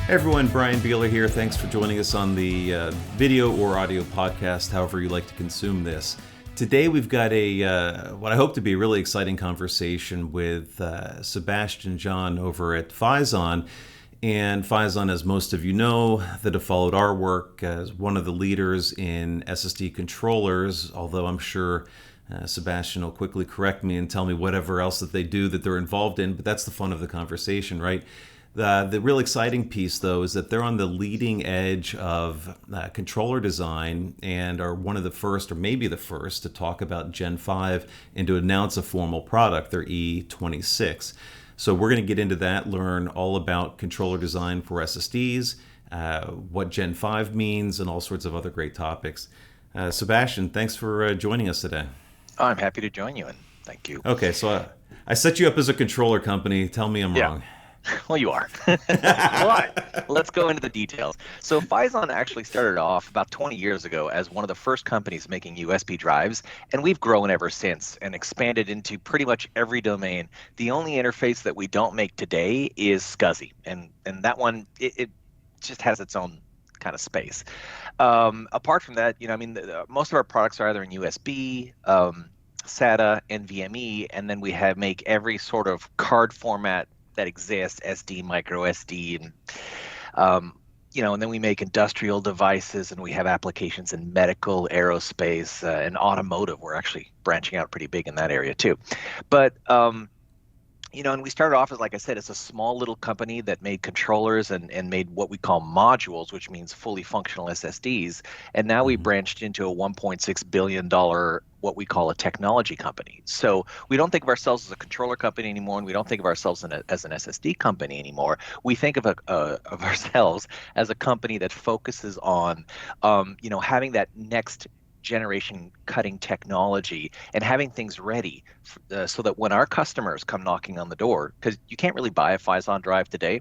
Hey everyone, Brian Beeler here. Thanks for joining us on the video or audio podcast, however you like to consume this. Today we've got what I hope to be a really exciting conversation with Sebastian John over at Phison. And Phison, as most of you know that have followed our work, as one of the leaders in SSD controllers, although I'm sure Sebastian will quickly correct me and tell me whatever else that they do that they're involved in, but that's the fun of the conversation, right? The real exciting piece, though, is that they're on the leading edge of controller design and are one of the first, or maybe the first, to talk about Gen5 and to announce a formal product, their E26. So we're going to get into that, learn all about controller design for SSDs, what Gen5 means, and all sorts of other great topics. Sebastian, thanks for joining us today. I'm happy to join you, and thank you. Okay, so I set you up as a controller company. Tell me I'm Yeah. wrong. Well, you are. But let's go into the details. So Phison actually started off about 20 years ago as one of the first companies making USB drives, and we've grown ever since and expanded into pretty much every domain. The only interface that we don't make today is SCSI, and that one, it just has its own kind of space. Apart from that, most of our products are either in USB, SATA, NVMe, and then we make every sort of card format that exists, SD, micro SD, and and then we make industrial devices, and we have applications in medical, aerospace, and automotive. We're actually branching out pretty big in that area too. But and we started off as, like I said, as a small little company that made controllers and made what we call modules, which means fully functional SSDs. And now we Mhm. branched into a $1.6 billion, what we call a technology company. So we don't think of ourselves as a controller company anymore, and we don't think of ourselves as an SSD company anymore. We think of ourselves as a company that focuses on, having that next generation cutting technology and having things ready so that when our customers come knocking on the door, because you can't really buy a Phison drive today.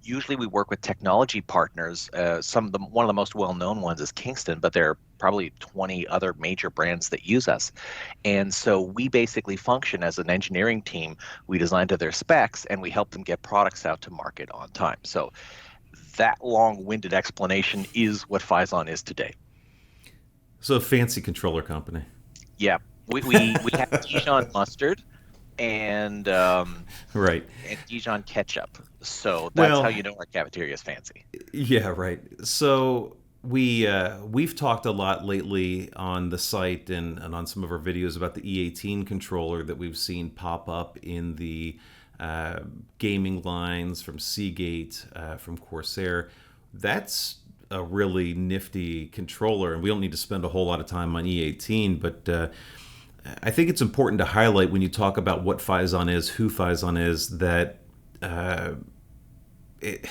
Usually we work with technology partners. One of the most well-known ones is Kingston, but there are probably 20 other major brands that use us. And so we basically function as an engineering team. We design to their specs and we help them get products out to market on time. So that long-winded explanation is what Phison is today. So a fancy controller company. Yeah, we have Dijon mustard and Right. Dijon ketchup. So that's how Well, you know our cafeteria is fancy. yeah, right. So we've talked a lot lately on the site and on some of our videos about the E18 controller that we've seen pop up in the gaming lines from Seagate, from Corsair. That's a really nifty controller, and we don't need to spend a whole lot of time on E18, but I think it's important to highlight when you talk about what Phison is, who Phison is, that it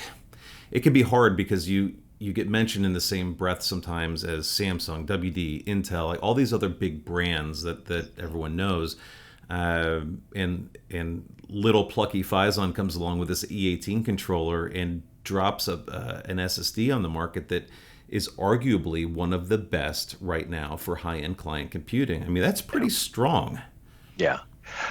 it can be hard because you get mentioned in the same breath sometimes as Samsung, WD, Intel, like all these other big brands that everyone knows. And little plucky Phison comes along with this E18 controller and drops an SSD on the market that is arguably one of the best right now for high-end client computing. I mean, that's Yeah. pretty strong. Yeah.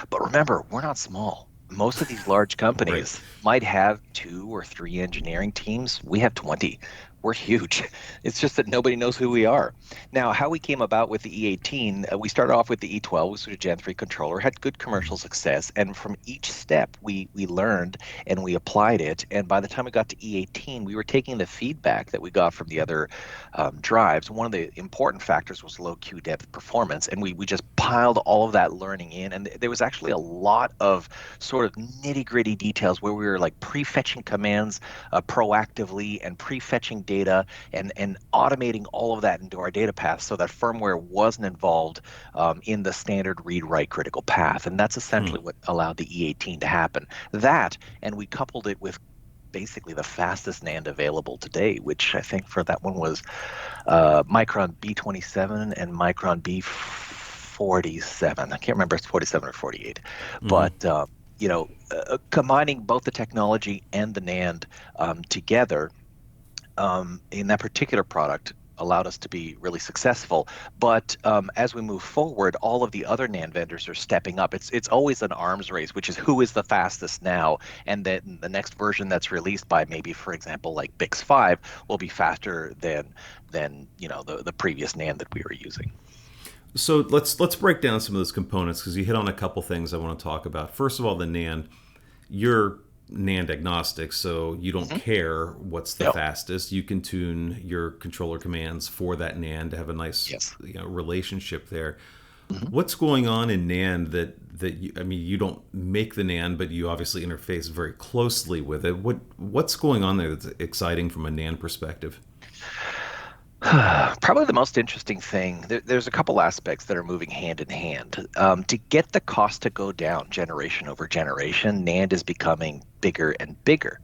But remember, we're not small. Most of these large Right. companies might have 2 or 3 engineering teams. We have 20. We're huge. It's just that nobody knows who we are. Now, how we came about with the E18, we started off with the E12, which was a Gen3 controller, had good commercial success. And from each step, we learned and we applied it. And by the time we got to E18, we were taking the feedback that we got from the other drives. One of the important factors was low Q depth performance. And we just piled all of that learning in. And there was actually a lot of sort of nitty gritty details where we were like prefetching commands proactively and prefetching data and automating all of that into our data path so that firmware wasn't involved in the standard read write critical path. And that's essentially what allowed the E18 to happen. That, and we coupled it with basically the fastest NAND available today, which I think for that one was Micron B27 and Micron B47. I can't remember if it's 47 or 48, Hmm. but combining both the technology and the NAND together in that particular product allowed us to be really successful. But as we move forward, all of the other NAND vendors are stepping up. It's always an arms race, which is who is the fastest now, and then the next version that's released by maybe, for example, like BiCS5 will be faster than the previous NAND that we were using. So let's break down some of those components because you hit on a couple things I want to talk about. First of all, the NAND. You're NAND agnostic, so you don't Hmm. care what's the No. fastest. You can tune your controller commands for that NAND to have a nice Yes. relationship there. Hmm. What's going on in NAND that you, I mean, you don't make the NAND, but you obviously interface very closely with it. What's going on there that's exciting from a NAND perspective? Probably the most interesting thing, there's a couple aspects that are moving hand in hand. To get the cost to go down generation over generation, NAND is becoming bigger and bigger.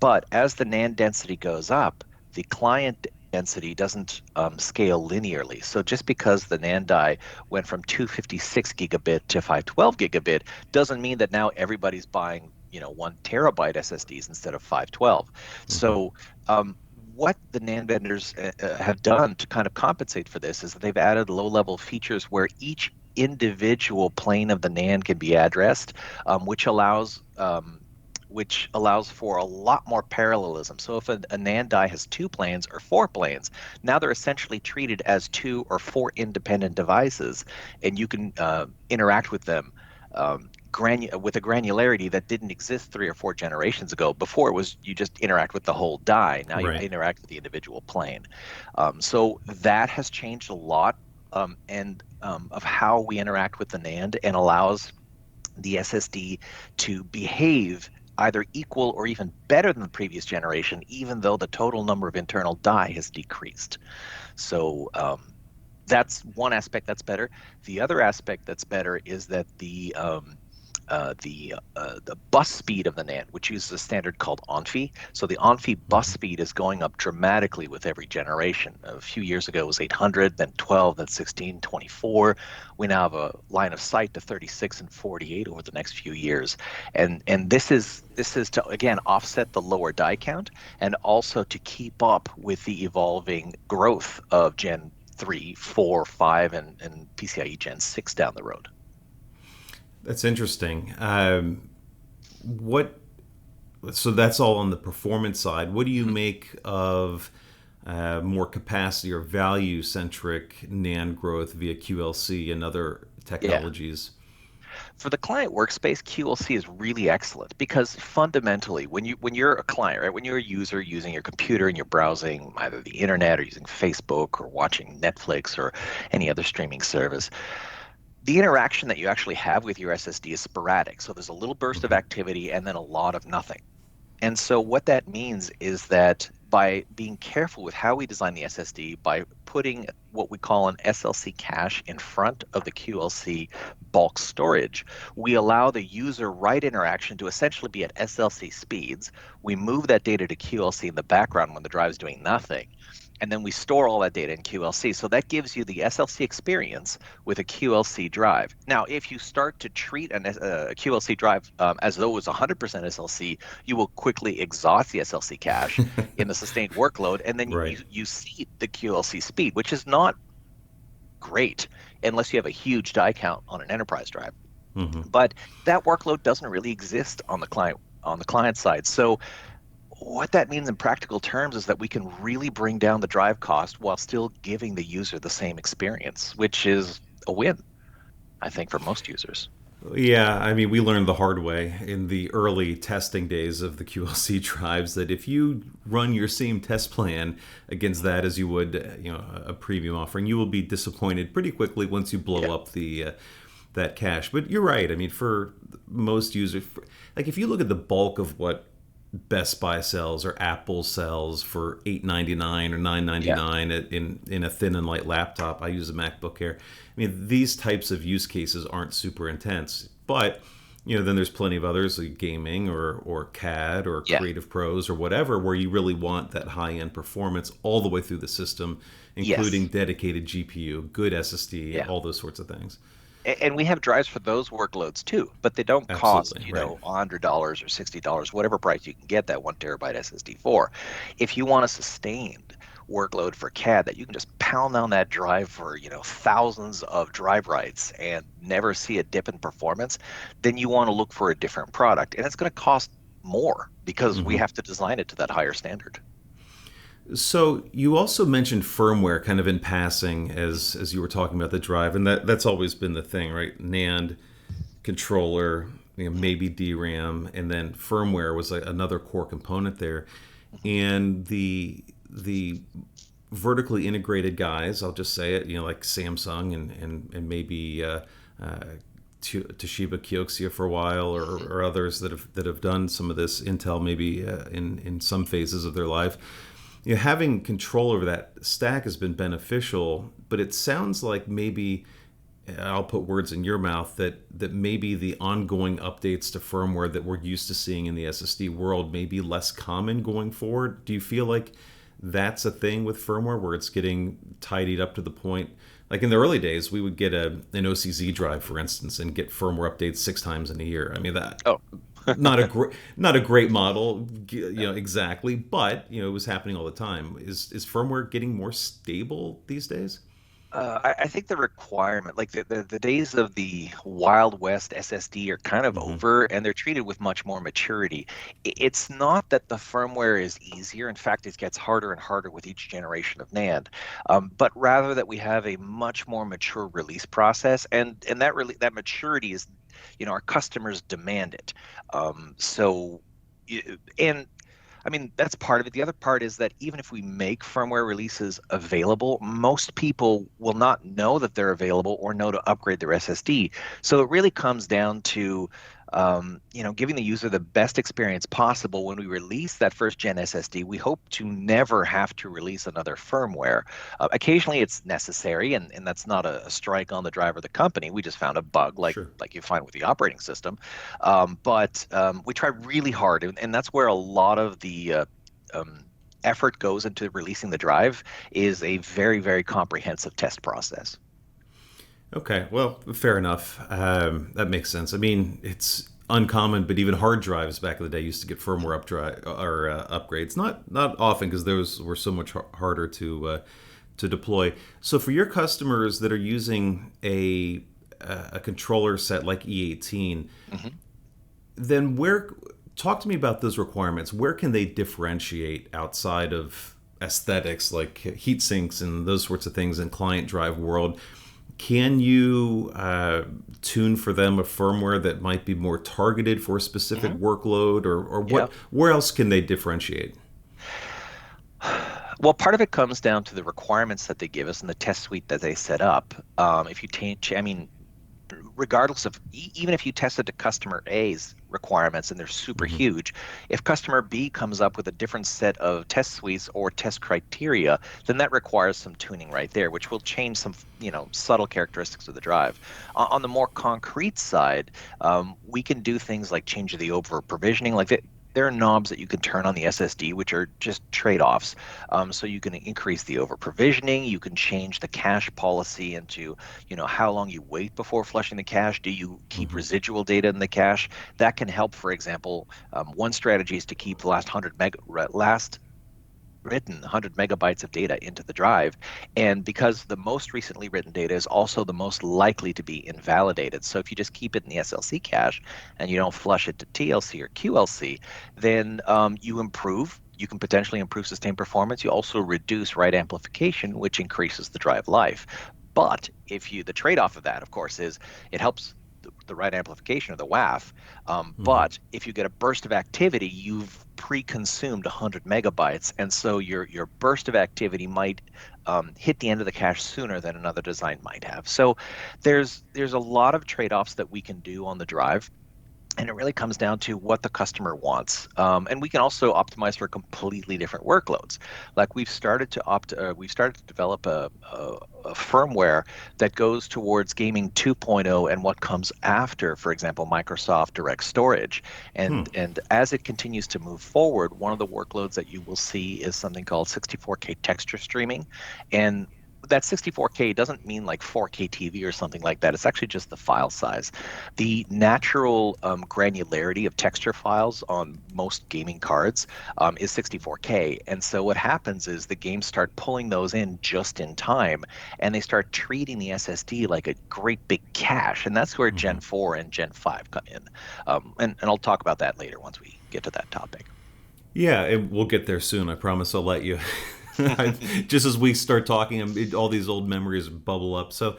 But as the NAND density goes up, the client density doesn't scale linearly. So just because the NAND die went from 256 gigabit to 512 gigabit doesn't mean that now everybody's buying 1 terabyte SSDs instead of 512. Hmm. So what the NAND vendors have done to kind of compensate for this is that they've added low-level features where each individual plane of the NAND can be addressed, which allows for a lot more parallelism. So if a NAND die has 2 planes or 4 planes, now they're essentially treated as 2 or 4 independent devices, and you can interact with them with a granularity that didn't exist 3 or 4 generations ago. Before it was you just interact with the whole die. Now you Right. interact with the individual plane. So that has changed a lot, and of how we interact with the NAND, and allows the SSD to behave either equal or even better than the previous generation, even though the total number of internal die has decreased. So that's one aspect that's better. The other aspect that's better is that the bus speed of the NAND, which uses a standard called ONFI. So the ONFI bus Hmm. speed is going up dramatically with every generation. A few years ago it was 800, then 12, then 16, 24. We now have a line of sight to 36 and 48 over the next few years. And this is to again offset the lower die count, and also to keep up with the evolving growth of Gen 3, 4, 5, and PCIe Gen 6 down the road. That's interesting. What So that's all on the performance side. What do you Mhm. make of more capacity or value centric NAND growth via QLC and other Yeah. technologies? For the client workspace, QLC is really excellent because fundamentally, when you're a client, right, when you're a user using your computer and you're browsing either the internet or using Facebook or watching Netflix or any other streaming service, the interaction that you actually have with your SSD is sporadic. So there's a little burst of Hmm. activity and then a lot of nothing. And so what that means is that by being careful with how we design the SSD, by putting what we call an SLC cache in front of the QLC bulk storage, we allow the user write interaction to essentially be at SLC speeds. We move that data to QLC in the background when the drive is doing nothing, and then we store all that data in QLC. So that gives you the SLC experience with a QLC drive. Now, if you start to treat a QLC drive as though it was 100% SLC, you will quickly exhaust the SLC cache in the sustained workload, and then Right. you see the QLC speed, which is not great unless you have a huge die count on an enterprise drive. Hmm. But that workload doesn't really exist on the client side. So what that means in practical terms is that we can really bring down the drive cost while still giving the user the same experience, which is a win, I think, for most users. Yeah, I mean, we learned the hard way in the early testing days of the QLC drives that if you run your same test plan against that as you would, a premium offering, you will be disappointed pretty quickly once you blow Yeah. up the that cache. But you're right. I mean, for most users, like if you look at the bulk of what Best Buy sells or Apple sells for $8.99 or Yeah. $9.99 in a thin and light laptop. I use a MacBook Air. I mean, these types of use cases aren't super intense, but then there's plenty of others like gaming or CAD or Yeah. Creative Pros or whatever where you really want that high end performance all the way through the system, including Yes. dedicated GPU, good SSD, Yeah. all those sorts of things. And we have drives for those workloads too, but they don't cost, Absolutely right. $100 or $60, whatever price you can get that 1 terabyte SSD for. If you want a sustained workload for CAD that you can just pound down that drive for, thousands of drive writes and never see a dip in performance, then you want to look for a different product. And it's going to cost more because we Hmm. have to design it to that higher standard. So you also mentioned firmware kind of in passing as you were talking about the drive, and that's always been the thing, right? NAND, controller, maybe DRAM, and then firmware was another core component there. And the vertically integrated guys, I'll just say it, like Samsung and maybe Toshiba Kioxia for a while, or others that have done some of this. Intel maybe in some phases of their life. Having control over that stack has been beneficial, but it sounds like maybe I'll put words in your mouth that maybe the ongoing updates to firmware that we're used to seeing in the SSD world may be less common going forward. Do you feel like that's a thing with firmware where it's getting tidied up to the point? Like in the early days, we would get an OCZ drive, for instance, and get firmware updates 6 times in a year. I mean, that Oh, not a great model, yeah. exactly, but it was happening all the time. Is firmware getting more stable these days? I think the requirement, like the days of the Wild West SSD are kind of Hmm. over, and they're treated with much more maturity. It's not that the firmware is easier. In fact, it gets harder and harder with each generation of NAND. But rather that we have a much more mature release process, and that maturity is, our customers demand it. So, and I mean, that's part of it. The other part is that even if we make firmware releases available, most people will not know that they're available or know to upgrade their SSD. So it really comes down to, giving the user the best experience possible. When we release that first gen SSD, we hope to never have to release another firmware. Occasionally, it's necessary, and that's not a strike on the driver of the company. We just found a bug, like Sure. like you find with the operating system. But we try really hard, and that's where a lot of the um, effort goes into releasing the drive is a very, very comprehensive test process. Okay, well, fair enough. That makes sense. I mean, it's uncommon, but even hard drives back in the day used to get firmware upgrades. Not often because those were so much harder to deploy. So for your customers that are using a controller set like E18, Mhm. then where talk to me about those requirements. Where can they differentiate outside of aesthetics like heat sinks and those sorts of things in client drive world? Can you tune for them a firmware that might be more targeted for a specific Mhm. workload, or Yeah. what? Where else can they differentiate? Well, part of it comes down to the requirements that they give us and the test suite that they set up. If you change, I mean, regardless of even if you tested to customer A's requirements and they're super Hmm. huge, if customer B comes up with a different set of test suites or test criteria, then that requires some tuning right there, which will change some, subtle characteristics of the drive. On the more concrete side, we can do things like change the over provisioning, like there are knobs that you can turn on the SSD, which are just trade-offs. So you can increase the over provisioning. You can change the cache policy into, how long you wait before flushing the cache. Do you keep Hmm. residual data in the cache? That can help. For example, one strategy is to keep the last written 100 megabytes of data into the drive. And because the most recently written data is also the most likely to be invalidated. So if you just keep it in the SLC cache and you don't flush it to TLC or QLC, then you can potentially improve sustained performance. You also reduce write amplification, which increases the drive life. But the trade-off of that, of course, is it helps the write amplification or the WAF. Hmm. But if you get a burst of activity, you've pre-consumed 100 megabytes, and so your burst of activity might hit the end of the cache sooner than another design might have. So there's a lot of trade-offs that we can do on the drive, and it really comes down to what the customer wants. And we can also optimize for completely different workloads. Like we've started to develop a firmware that goes towards gaming 2.0 and what comes after, for example, Microsoft Direct Storage. Hmm. And as it continues to move forward, one of the workloads that you will see is something called 64K texture streaming. And that 64K doesn't mean like 4K TV or something like that. It's actually just the file size. The natural granularity of texture files on most gaming cards is 64K. And so what happens is the games start pulling those in just in time, and they start treating the SSD like a great big cache. And that's where Hmm. Gen 4 and Gen 5 come in. And I'll talk about that later once we get to that topic. Yeah, and we'll get there soon. I promise I'll let you. Just as we start talking, all these old memories bubble up. So,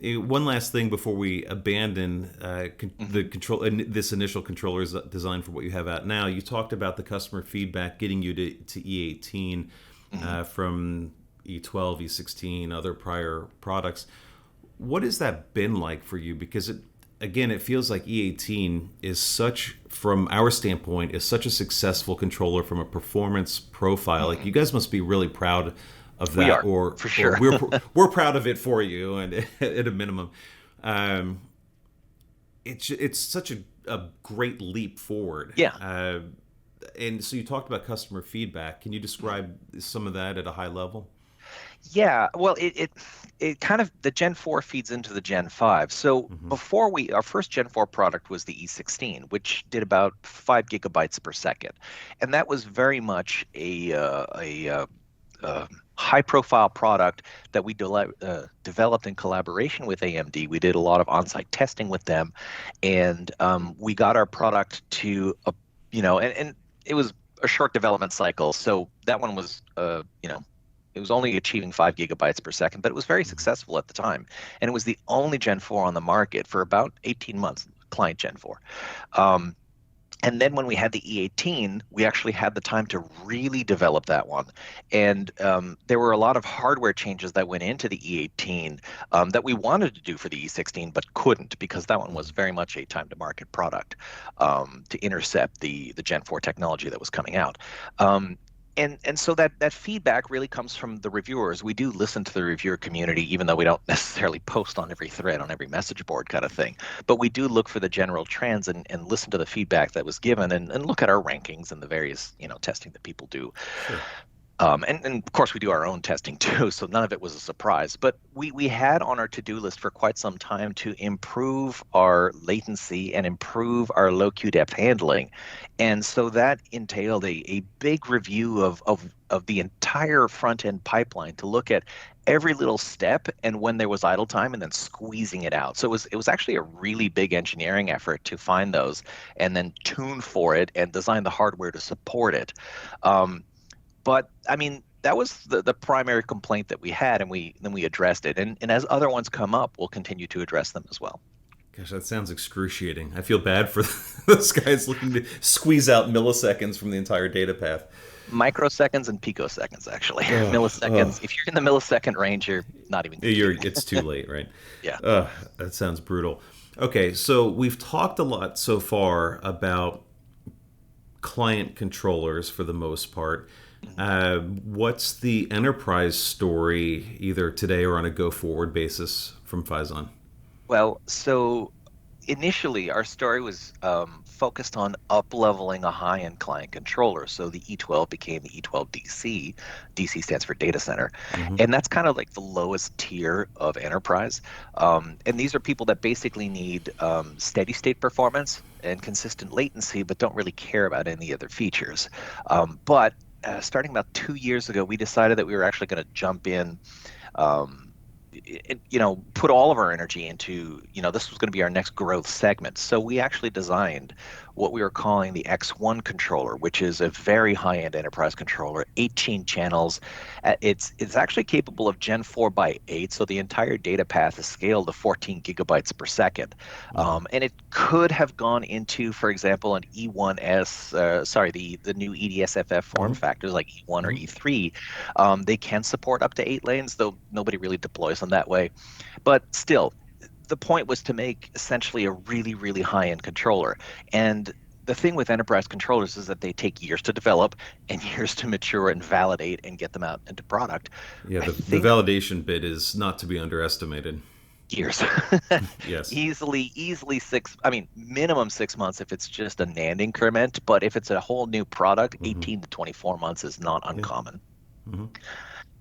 one last thing before we abandon the Mhm. control, this initial controller design for what you have out now. You talked about the customer feedback getting you to E18 Mhm. from E12, E16, other prior products. What has that been like for you? Because again, it feels like E18 is such, from our standpoint, is such a successful controller from a performance profile. Like Mhm. you guys must be really proud of We that, are, for or sure. we're proud of it for you, and at a minimum, um, it's such a great leap forward. Yeah. And so you talked about customer feedback. Can you describe some of that at a high level? Yeah, well, it kind of the Gen 4 feeds into the Gen 5. So Hmm. before our first Gen 4 product was the E16, which did about 5 GB per second, and that was very much a high profile product that we developed in collaboration with AMD. We did a lot of on-site testing with them, and we got our product to and it was a short development cycle. So that one was it was only achieving 5 GB per second, but it was very successful at the time. And it was the only Gen 4 on the market for about 18 months, client Gen 4. Um, and then when we had the E18, we actually had the time to really develop that one. And there were a lot of hardware changes that went into the E18 that we wanted to do for the E16, but couldn't because that one was very much a time to market product to intercept the Gen 4 technology that was coming out. Um, and so that feedback really comes from the reviewers. We do listen to the reviewer community, even though we don't necessarily post on every thread, on every message board kind of thing. But we do look for the general trends and listen to the feedback that was given and look at our rankings and the various, testing that people do. Sure. And of course, we do our own testing too, so none of it was a surprise. But we had on our to-do list for quite some time to improve our latency and improve our low Q depth handling. And so that entailed a big review of the entire front end pipeline to look at every little step and when there was idle time and then squeezing it out. So it was actually a really big engineering effort to find those and then tune for it and design the hardware to support it. But I mean, that was the primary complaint that we had, and we addressed it. And as other ones come up, we'll continue to address them as well. Gosh, that sounds excruciating. I feel bad for those guys looking to squeeze out milliseconds from the entire data path. Microseconds and picoseconds, actually. Oh, oh, Milliseconds. If you're in the millisecond range, you're not even computing. it's too late, right? Yeah. That sounds brutal. Okay, so we've talked a lot so far about client controllers for the most part. Mhm. What's the enterprise story, either today or on a go forward basis, from Phison? Well, so initially our story was focused on up leveling a high-end client controller. So the E12 became the E12 DC. DC stands for data center, Hmm. and that's kind of like the lowest tier of enterprise. And these are people that basically need steady state performance and consistent latency, but don't really care about any other features. But starting about 2 years ago, we decided that we were actually going to jump in, um, put all of our energy into, this was going to be our next growth segment. So we actually designed what we were calling the X1 controller, which is a very high-end enterprise controller, 18 channels. It's actually capable of Gen 4 by 8, so the entire data path is scaled to 14 GB per second. Hmm. And it could have gone into, for example, an E1S, the new EDSFF form Hmm. factors like E1 or Hmm. E3. They can support up to 8 lanes, though nobody really deploys them that way. But still, the point was to make essentially a really, really high-end controller. And the thing with enterprise controllers is that they take years to develop and years to mature and validate and get them out into product. Yeah, I the think validation bit is not to be underestimated. years. Yes. Easily six, I mean, minimum 6 months if it's just a NAND increment. But if it's a whole new product, Hmm. 18 to 24 months is not Yeah. uncommon. Hmm.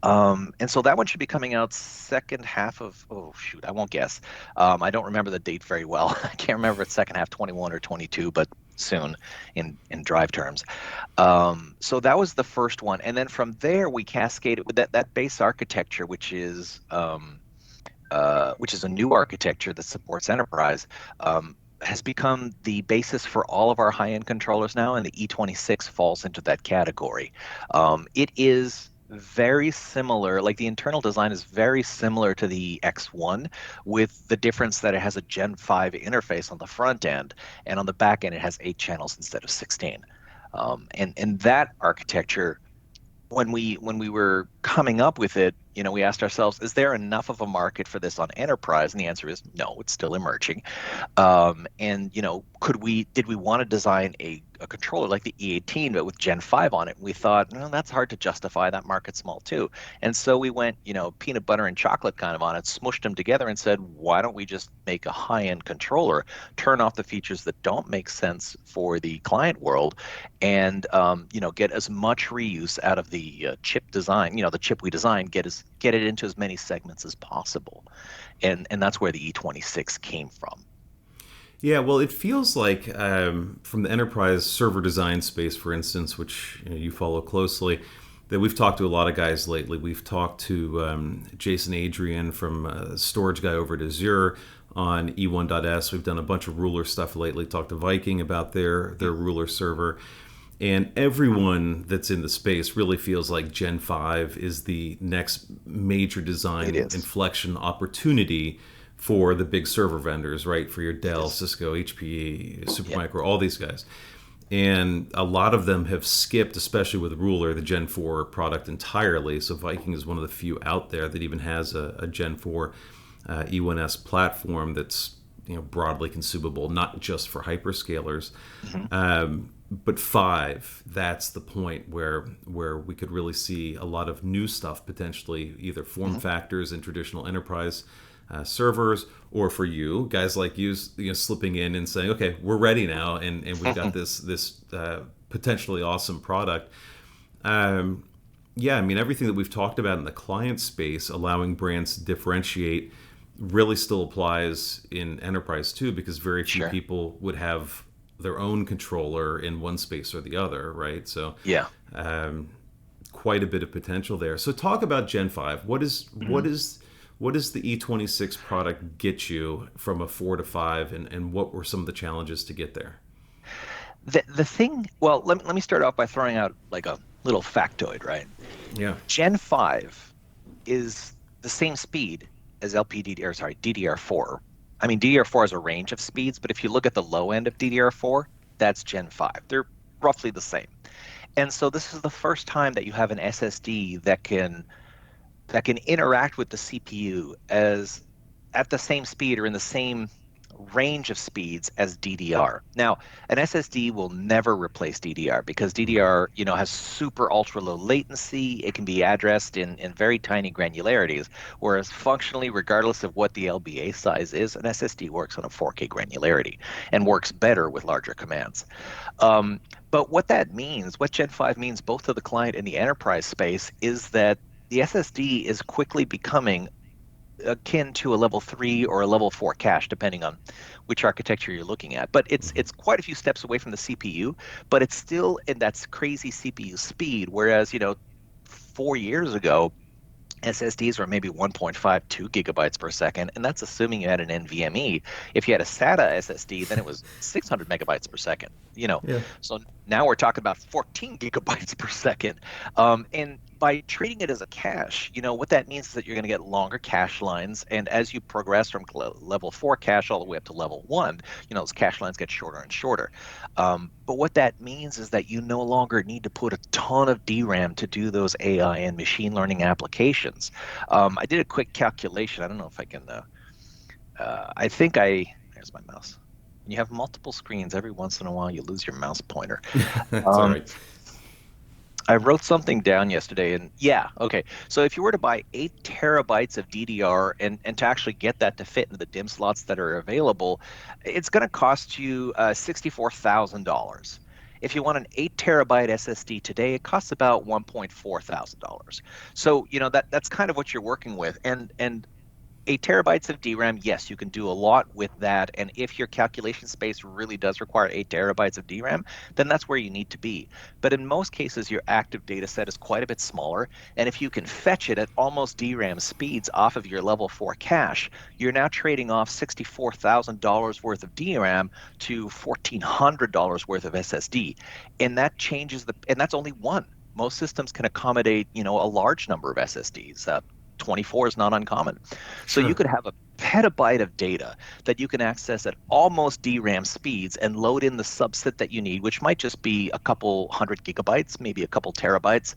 And so that one should be coming out second half of, oh shoot, I won't guess. I don't remember the date very well. I can't remember if it's second half 21 or 22, but soon in drive terms. So that was the first one. And then from there, we cascaded with that base architecture, which is a new architecture that supports enterprise, has become the basis for all of our high-end controllers now, and the E26 falls into that category. It is very similar, like the internal design is very similar to the X1, with the difference that it has a Gen 5 interface on the front end, and on the back end it has 8 channels instead of 16. And that architecture, when we were coming up with it, we asked ourselves, is there enough of a market for this on enterprise? And the answer is no, it's still emerging. And did we want to design a controller like the E18 but with Gen 5 on it? And we thought, no, that's hard to justify. That market's small too. And so we went, peanut butter and chocolate kind of on it, smushed them together and said, why don't we just make a high-end controller, turn off the features that don't make sense for the client world, and get as much reuse out of the chip design, the chip we designed, get it into as many segments as possible. And that's where the E26 came from. Yeah, well, it feels like from the enterprise server design space, for instance, which you follow closely, that we've talked to a lot of guys lately. We've talked to Jason Adrian from storage guy over at Azure on E1.S. We've done a bunch of ruler stuff lately. Talked to Viking about their ruler server. And everyone that's in the space really feels like Gen 5 is the next major design inflection opportunity for the big server vendors, right? For your Dell, Cisco, HPE, Supermicro, all these guys. And a lot of them have skipped, especially with Ruler, the Gen 4 product entirely. So Viking is one of the few out there that even has a Gen 4 E1S platform that's broadly consumable, not just for hyperscalers. But 5, that's the point where we could really see a lot of new stuff, potentially either form factors in traditional enterprise servers, or for you guys like you slipping in and saying, okay, we're ready now, and we've got this potentially awesome product. Yeah, I mean, everything that we've talked about in the client space, allowing brands to differentiate, really still applies in enterprise too, because very few people would have their own controller in one space or the other, right? So quite a bit of potential there. So talk about Gen 5. What is the E26 product get you from a 4 to 5, and what were some of the challenges to get there? The thing, well, let me start off by throwing out like a little factoid, right? Yeah. Gen 5 is the same speed as DDR4. I mean, DDR4 has a range of speeds, but if you look at the low end of DDR4, that's Gen 5. They're roughly the same. And so this is the first time that you have an SSD that can interact with the CPU as at the same speed or in the same range of speeds as DDR. Now, an SSD will never replace DDR because DDR, has super ultra low latency. It can be addressed in very tiny granularities, whereas functionally, regardless of what the LBA size is, an SSD works on a 4K granularity and works better with larger commands. But what that means, what Gen 5 means both to the client and the enterprise space, is that the SSD is quickly becoming akin to a level 3 or a level 4 cache, depending on which architecture you're looking at. But it's quite a few steps away from the CPU, but it's still in that crazy CPU speed. Whereas, 4 years ago, SSDs were maybe 1.52 gigabytes per second, and that's assuming you had an NVMe. If you had a SATA SSD, then it was 600 megabytes per second. So now we're talking about 14 gigabytes per second. And by treating it as a cache, what that means is that you're going to get longer cache lines, and as you progress from level 4 cache all the way up to level 1, those cache lines get shorter and shorter. But what that means is that you no longer need to put a ton of DRAM to do those AI and machine learning applications. I did a quick calculation. I don't know if I can. There's my mouse. When you have multiple screens, every once in a while you lose your mouse pointer. That's all right. I wrote something down yesterday, and okay. So if you were to buy 8 terabytes of DDR and to actually get that to fit into the DIMM slots that are available, it's going to cost you $64,000. If you want an 8 terabyte SSD today, it costs about $1.4 thousand. So, that's kind of what you're working with. And 8 terabytes of DRAM, yes, you can do a lot with that. And if your calculation space really does require 8 terabytes of DRAM, then that's where you need to be. But in most cases, your active data set is quite a bit smaller. And if you can fetch it at almost DRAM speeds off of your level 4 cache, you're now trading off $64,000 worth of DRAM to $1,400 worth of SSD. And that changes and that's only one. Most systems can accommodate, a large number of SSDs. 24 is not uncommon. So you Sure. could have a petabyte of data that you can access at almost DRAM speeds and load in the subset that you need, which might just be a couple hundred gigabytes, maybe a couple terabytes.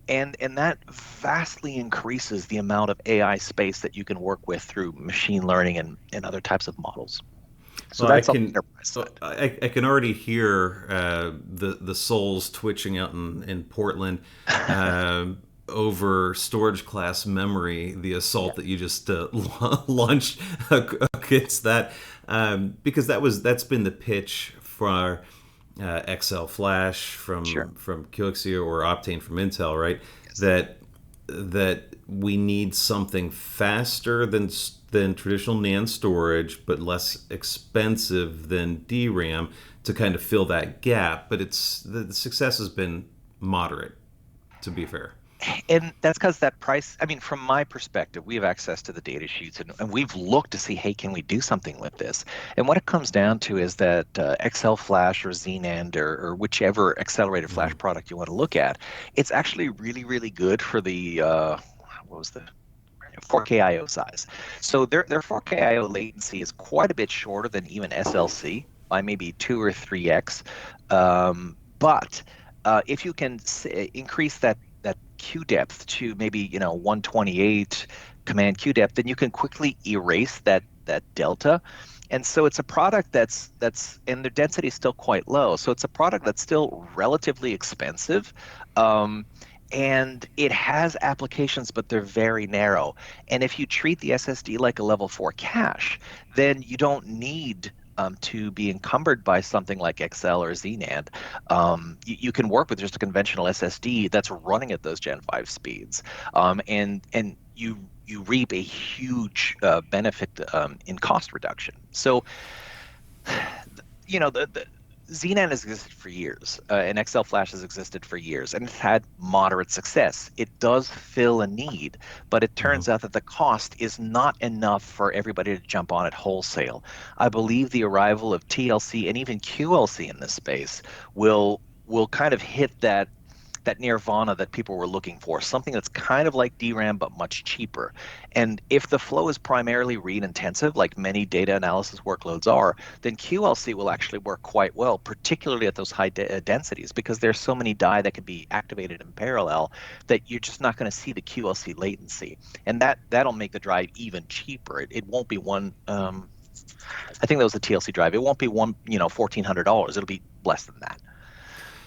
And that vastly increases the amount of AI space that you can work with through machine learning and other types of models. So Well, I that's on the can. enterprise side. I can already hear the souls twitching out in Portland over storage class memory. The Yeah, assault that you just launched against that, because that's been the pitch for XL Flash sure. from QXE or Optane from Intel, right? Yes. That we need something faster than traditional NAND storage, but less expensive than DRAM to kind of fill that gap. But the success has been moderate, to be fair. And that's because that price, I mean, from my perspective, we have access to the data sheets and we've looked to see, hey, can we do something with this? And what it comes down to is that XL Flash or ZNAND or whichever accelerated flash Mm-hmm. product you want to look at, it's actually really, really good for the, what was the 4K IO size. So their 4K IO latency is quite a bit shorter than even SLC by maybe 2 or 3x. But if you can increase that queue depth to maybe 128 command queue depth, then you can quickly erase that delta. And so it's a product that's and the density is still quite low. So it's a product that's still relatively expensive. Um, and it has applications, but they're very narrow. And if you treat the SSD like a level 4 cache, then you don't need to be encumbered by something like XL or ZNAND. You can work with just a conventional SSD that's running at those Gen 5 speeds, and you reap a huge benefit in cost reduction. So the Xenon has existed for years, and XL Flash has existed for years, and it's had moderate success. It does fill a need, but it Mm-hmm. turns out that the cost is not enough for everybody to jump on it wholesale. I believe the arrival of TLC and even QLC in this space will kind of hit that nirvana that people were looking for, something that's kind of like DRAM but much cheaper. And if the flow is primarily read intensive, like many data analysis workloads are, then QLC will actually work quite well, particularly at those high densities, because there's so many die that can be activated in parallel that you're just not going to see the QLC latency. And that'll make the drive even cheaper. It won't be one. I think that was the TLC drive. It won't be one, $1,400. It'll be less than that.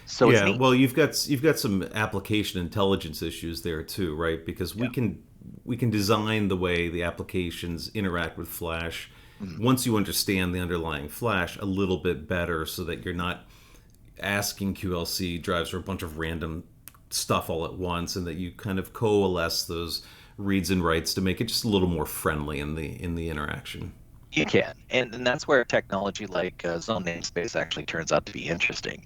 So it's Yeah, neat. well, you've got some application intelligence issues there too, right? Because Yeah. we can design the way the applications interact with Flash Mhm. once you understand the underlying Flash a little bit better, so that you're not asking QLC drives for a bunch of random stuff all at once, and that you kind of coalesce those reads and writes to make it just a little more friendly in the interaction. You can, and that's where technology like zone namespace actually turns out to be interesting.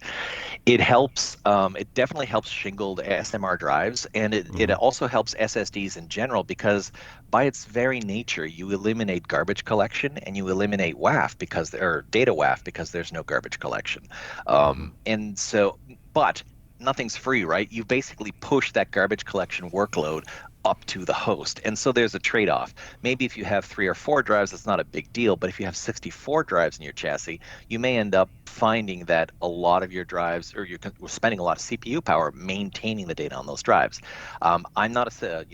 It helps. It definitely helps shingled SMR drives, and it Hmm. also helps SSDs in general because by its very nature, you eliminate garbage collection and you eliminate WAF or data WAF because there's no garbage collection. Hmm. And so, but nothing's free, right? You basically push that garbage collection workload up to the host. And so there's a trade-off. Maybe if you have 3 or 4 drives, it's not a big deal. But if you have 64 drives in your chassis, you may end up finding that a lot of your drives, or you're spending a lot of CPU power maintaining the data on those drives. I'm not a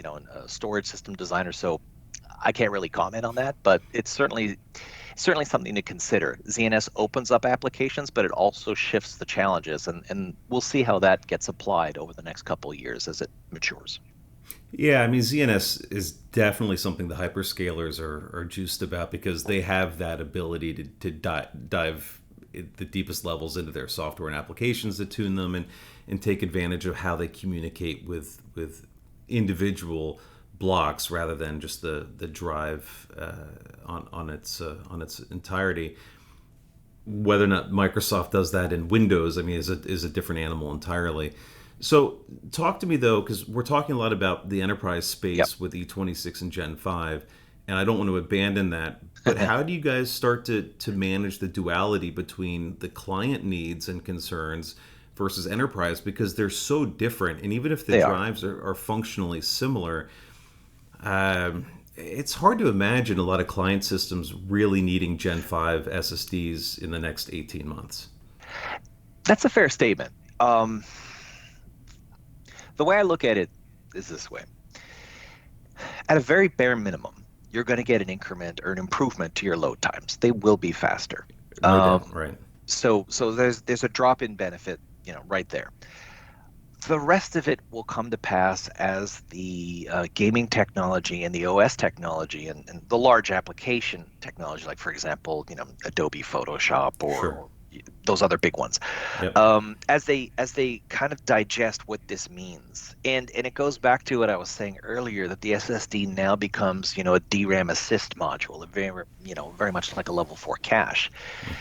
storage system designer, so I can't really comment on that. But it's certainly something to consider. ZNS opens up applications, but it also shifts the challenges, and we'll see how that gets applied over the next couple of years as it matures. Yeah, I mean, ZNS is definitely something the hyperscalers are juiced about, because they have that ability to dive the deepest levels into their software and applications to tune them and take advantage of how they communicate with individual blocks rather than just the drive on its entirety. Whether or not Microsoft does that in Windows, I mean, is a different animal entirely. So talk to me though, because we're talking a lot about the enterprise space Yep. with E26 and Gen 5, and I don't want to abandon that. But how do you guys start to manage the duality between the client needs and concerns versus enterprise? Because they're so different, and even if the They are. drives are functionally similar, it's hard to imagine a lot of client systems really needing Gen 5 SSDs in the next 18 months. That's a fair statement. The way I look at it is this way. At a very bare minimum, you're going to get an increment or an improvement to your load times. They will be faster. No doubt, right? So there's a drop in benefit, right there. The rest of it will come to pass as the gaming technology and the OS technology and the large application technology, like for example, Adobe Photoshop Sure. or those other big ones, Yep. as they kind of digest what this means, and it goes back to what I was saying earlier, that the SSD now becomes a DRAM assist module, very much like a level 4 cache.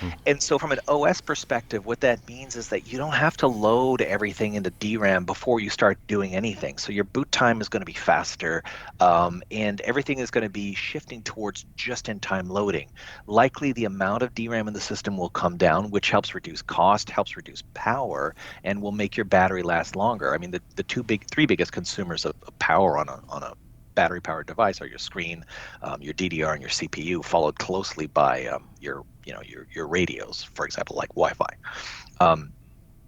Hmm. And so from an OS perspective, what that means is that you don't have to load everything into DRAM before you start doing anything. So your boot time is going to be faster, and everything is going to be shifting towards just-in-time loading. Likely the amount of DRAM in the system will come down, which helps reduce cost, helps reduce power, and will make your battery last longer. I mean, the three biggest consumers of power on a battery-powered device are your screen, your DDR, and your CPU, followed closely by your radios, for example, like Wi-Fi,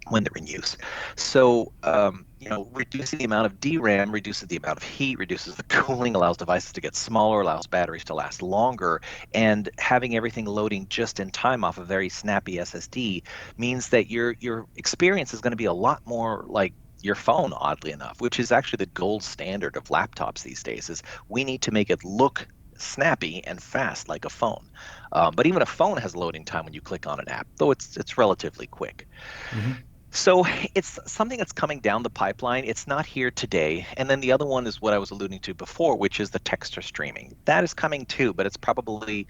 when they're in use. So reducing the amount of DRAM reduces the amount of heat, reduces the cooling, allows devices to get smaller, allows batteries to last longer, and having everything loading just in time off a very snappy SSD means that your experience is going to be a lot more like your phone, oddly enough, which is actually the gold standard of laptops these days. Is we need to make it look snappy and fast like a phone. But even a phone has loading time when you click on an app, though it's relatively quick. Hmm. So it's something that's coming down the pipeline. It's not here today. And then the other one is what I was alluding to before, which is the texture streaming. That is coming too, but it's probably,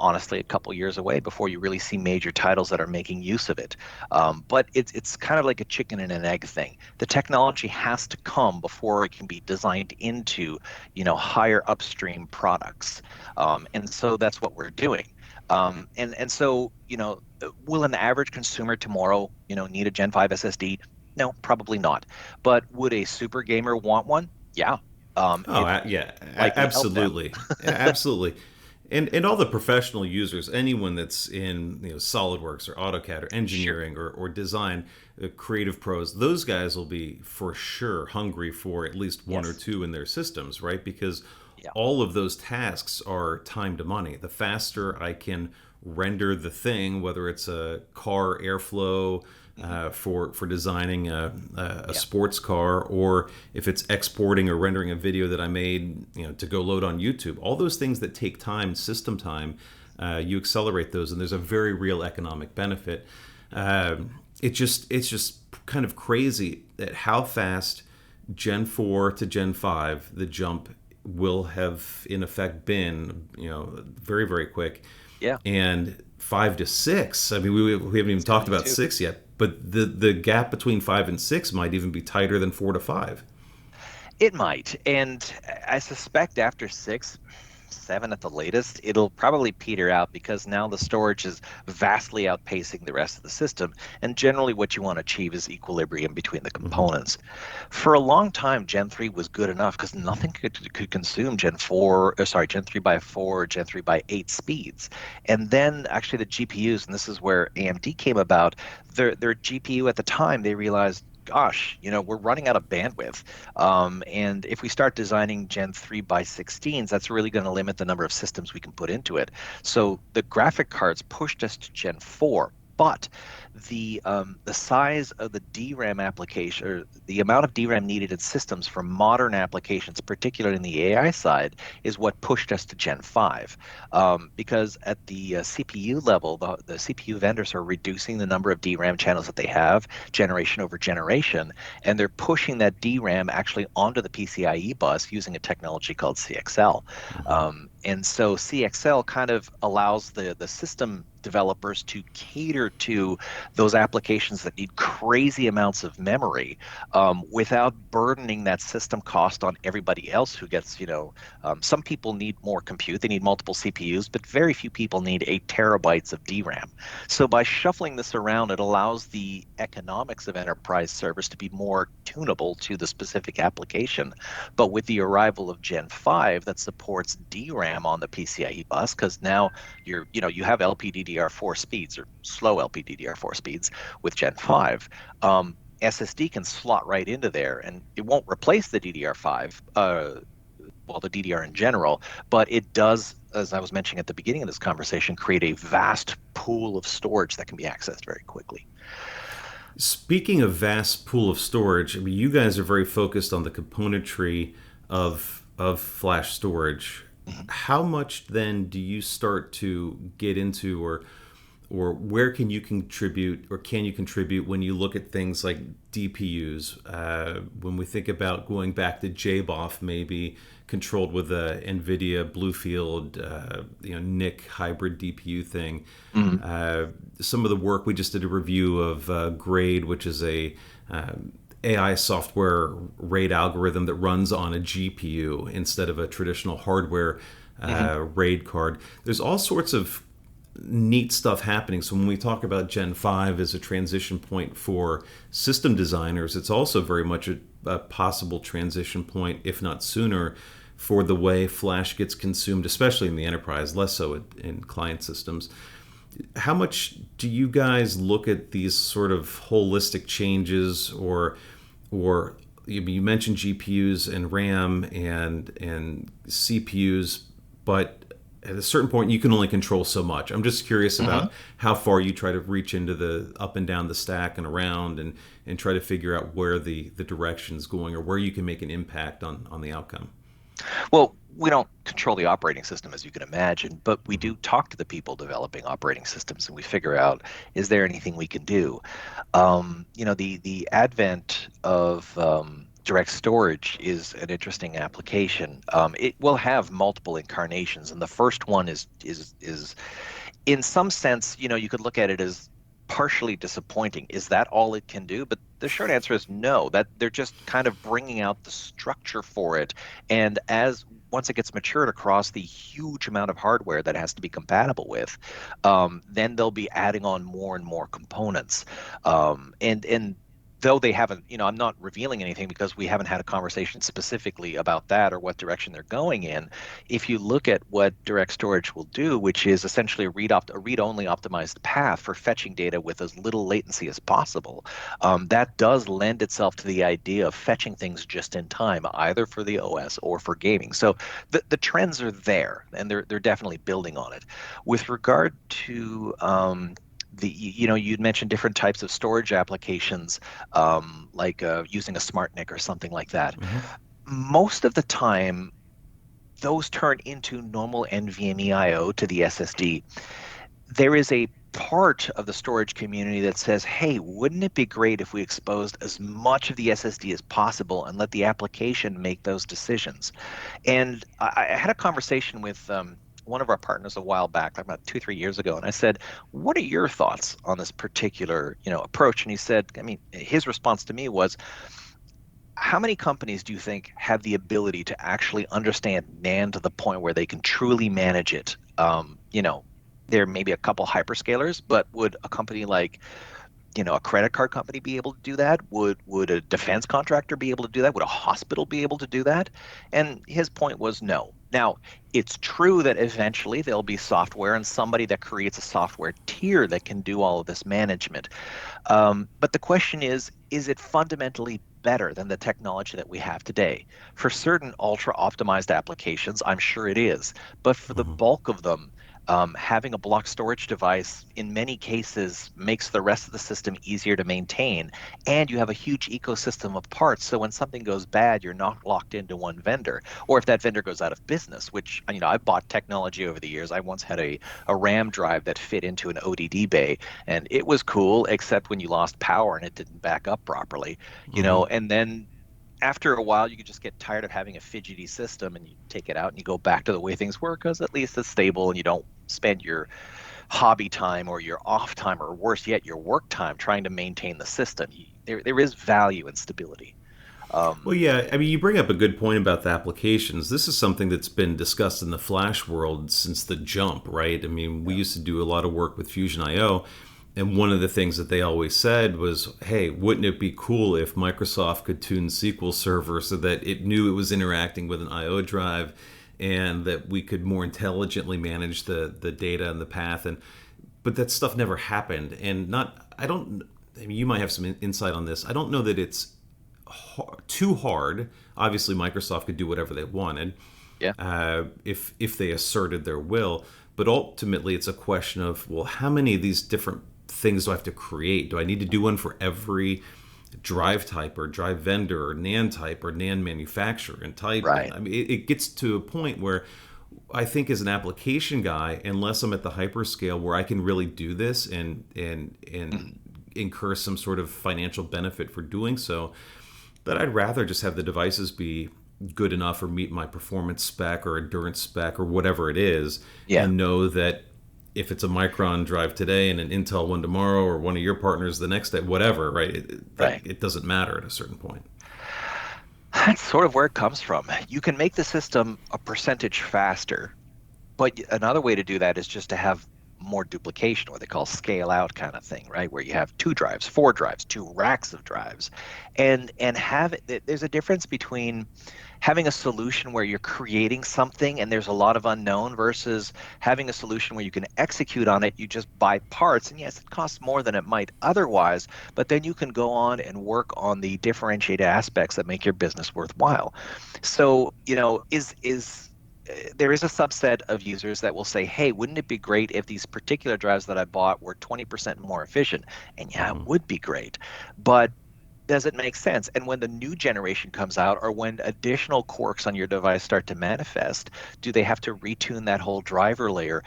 honestly, a couple years away before you really see major titles that are making use of it. But it's kind of like a chicken and an egg thing. The technology has to come before it can be designed into, higher upstream products. And so that's what we're doing. And so, will an average consumer tomorrow, need a Gen 5 SSD? No, probably not. But would a super gamer want one? Yeah. Oh, It yeah, likely help them. absolutely, yeah, absolutely. And all the professional users, anyone that's in SolidWorks or AutoCAD or Sure. engineering or design, creative pros, those guys will be for sure hungry for at least one or Yes. two in their systems, right? Because Yeah. all of those tasks are time to money. The faster I can render the thing, whether it's a car airflow Hmm. for designing a Yeah. sports car, or if it's exporting or rendering a video that I made, to go load on YouTube. All those things that take time, system time, you accelerate those, and there's a very real economic benefit. It's just kind of crazy at how fast Gen 4 to Gen 5 the jump will have in effect been, very, very quick. Yeah. And 5 to 6, I mean, we haven't even It's talked coming about too. 6 yet, but the gap between 5 and 6 might even be tighter than 4 to 5. It might, and I suspect after 6, 7 at the latest, it'll probably peter out because now the storage is vastly outpacing the rest of the system. And generally, what you want to achieve is equilibrium between the Hmm. components. For a long time, Gen 3 was good enough because nothing could consume Gen 4, or sorry, Gen 3 by 4, or Gen 3 by 8 speeds. And then actually the GPUs, and this is where AMD came about, their GPU at the time, they realized, gosh, we're running out of bandwidth. And if we start designing Gen 3 by 16s, that's really going to limit the number of systems we can put into it. So the graphic cards pushed us to Gen 4. But the size of the DRAM application, or the amount of DRAM needed in systems for modern applications, particularly in the AI side, is what pushed us to Gen 5. Because at the CPU level, the CPU vendors are reducing the number of DRAM channels that they have generation over generation, and they're pushing that DRAM actually onto the PCIe bus using a technology called CXL. Hmm. And so CXL kind of allows the system developers to cater to those applications that need crazy amounts of memory without burdening that system cost on everybody else who gets, some people need more compute, they need multiple CPUs, but very few people need 8 terabytes of DRAM. So by shuffling this around, it allows the economics of enterprise servers to be more tunable to the specific application. But with the arrival of Gen 5 that supports DRAM on the PCIe bus, because now you have LPDDR4 speeds or slow LPDDR4 speeds with Gen 5. SSD can slot right into there, and it won't replace the DDR5, well, the DDR in general, but it does, as I was mentioning at the beginning of this conversation, create a vast pool of storage that can be accessed very quickly. Speaking of vast pool of storage, I mean, you guys are very focused on the componentry of flash storage. Mhm. How much then do you start to get into, or where can you contribute, or can you contribute when you look at things like DPUs? When we think about going back to JBOF, maybe controlled with a NVIDIA Bluefield, NIC hybrid DPU thing. Mhm. Some of the work we just did a review of Grade, which is a AI software RAID algorithm that runs on a GPU instead of a traditional hardware Mhm. RAID card. There's all sorts of neat stuff happening. So when we talk about Gen 5 as a transition point for system designers, it's also very much a possible transition point, if not sooner, for the way flash gets consumed, especially in the enterprise, less so in client systems. How much do you guys look at these sort of holistic changes, or you mentioned GPUs and RAM and CPUs, but at a certain point you can only control so much. I'm just curious Mhm. about how far you try to reach into the up and down the stack and around, and try to figure out where the direction's going, or where you can make an impact on the outcome. Well, we don't control the operating system, as you can imagine, but we Hmm. do talk to the people developing operating systems, and we figure out, is there anything we can do? The advent of direct storage is an interesting application. It will have multiple incarnations, and the first one is in some sense, you could look at it as partially disappointing. Is that all it can do? But the short answer is no, that they're just kind of bringing out the structure for it. And as once it gets matured across the huge amount of hardware that has to be compatible with, then they'll be adding on more and more components. And though they haven't, I'm not revealing anything because we haven't had a conversation specifically about that or what direction they're going in. If you look at what direct storage will do, which is essentially a read-only optimized path for fetching data with as little latency as possible, that does lend itself to the idea of fetching things just in time, either for the OS or for gaming. So the trends are there, and they're definitely building on it. With regard to you'd mentioned different types of storage applications, like using a smart NIC or something like that. Hmm. Most of the time, those turn into normal NVMe IO to the SSD. There is a part of the storage community that says, hey, wouldn't it be great if we exposed as much of the SSD as possible and let the application make those decisions? And I had a conversation with one of our partners a while back, like about 2, 3 years ago, and I said, "What are your thoughts on this particular, approach?" And he said, I mean, his response to me was, how many companies do you think have the ability to actually understand NAND to the point where they can truly manage it? There may be a couple hyperscalers, but would a company like, a credit card company be able to do that? Would a defense contractor be able to do that? Would a hospital be able to do that? And his point was no. Now, it's true that eventually there'll be software and somebody that creates a software tier that can do all of this management. But the question is it fundamentally better than the technology that we have today? For certain ultra optimized applications, I'm sure it is. But for the Hmm. bulk of them, Having a block storage device in many cases makes the rest of the system easier to maintain, and you have a huge ecosystem of parts. So when something goes bad, you're not locked into one vendor. Or if that vendor goes out of business, which I've bought technology over the years. I once had a RAM drive that fit into an ODD bay, and it was cool, except when you lost power and it didn't back up properly, Hmm. and then after a while, you could just get tired of having a fidgety system and you take it out and you go back to the way things were because at least it's stable and you don't spend your hobby time or your off time or worse yet, your work time trying to maintain the system. There is value in stability. Well, Um, yeah, I mean, you bring up a good point about the applications. This is something that's been discussed in the Flash world since the jump, right? I mean, we used to do a lot of work with Fusion IO, and one of the things that they always said was, hey, wouldn't it be cool if Microsoft could tune SQL Server so that it knew it was interacting with an IO drive and that we could more intelligently manage the data and the path? And but that stuff never happened. And not, I don't, I mean, you might have some insight on this. I don't know that it's too hard. Obviously, Microsoft could do whatever they wanted yeah, if they asserted their will. But ultimately, it's a question of, well, how many of these different things do I have to create? Do I need to do one for every drive type or drive vendor or NAND type or NAND manufacturer and type? And right. I mean, it gets to a point where I think as an application guy, unless I'm at the hyperscale where I can really do this and Mhm. incur some sort of financial benefit for doing so, that I'd rather just have the devices be good enough or meet my performance spec or endurance spec or whatever it is, Yeah, and know that if it's a Micron drive today and an Intel one tomorrow or one of your partners the next day, whatever, right? right. It doesn't matter at a certain point. That's sort of where it comes from. You can make the system a percentage faster. But another way to do that is just to have more duplication, what they call scale out kind of thing, right? Where you have two drives, four drives, two racks of drives, and have there's a difference between having a solution where you're creating something and there's a lot of unknown versus having a solution where you can execute on it. You just buy parts, and yes, it costs more than it might otherwise, but then you can go on and work on the differentiated aspects that make your business worthwhile. So, is there is a subset of users that will say, hey, wouldn't it be great if these particular drives that I bought were 20% more efficient? And yeah, it Hmm. would be great. But does it make sense? And when the new generation comes out, or when additional quirks on your device start to manifest, do they have to retune that whole driver layer?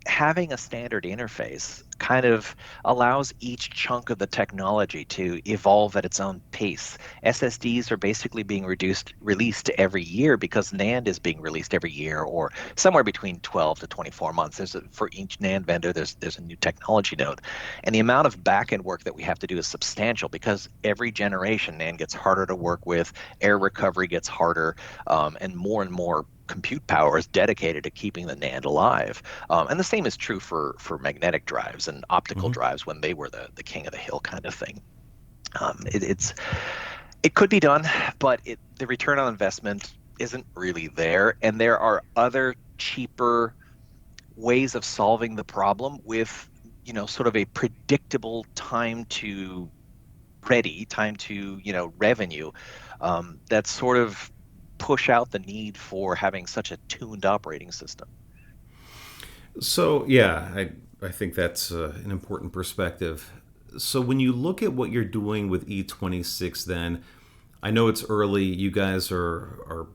Having a standard interface kind of allows each chunk of the technology to evolve at its own pace. SSDs are basically being released every year because NAND is being released every year, or somewhere between 12 to 24 months. For each NAND vendor, there's a new technology node, and the amount of back-end work that we have to do is substantial because every generation NAND gets harder to work with, error recovery gets harder, and more compute power is dedicated to keeping the NAND alive. And the same is true for magnetic drives and optical Hmm. drives when they were the king of the hill kind of thing. It could be done, but the return on investment isn't really there. And there are other cheaper ways of solving the problem with, sort of a predictable time to ready, time to, revenue, that sort of push out the need for having such a tuned operating system. So yeah, I think that's an important perspective. So when you look at what you're doing with E26, then I know it's early. You guys are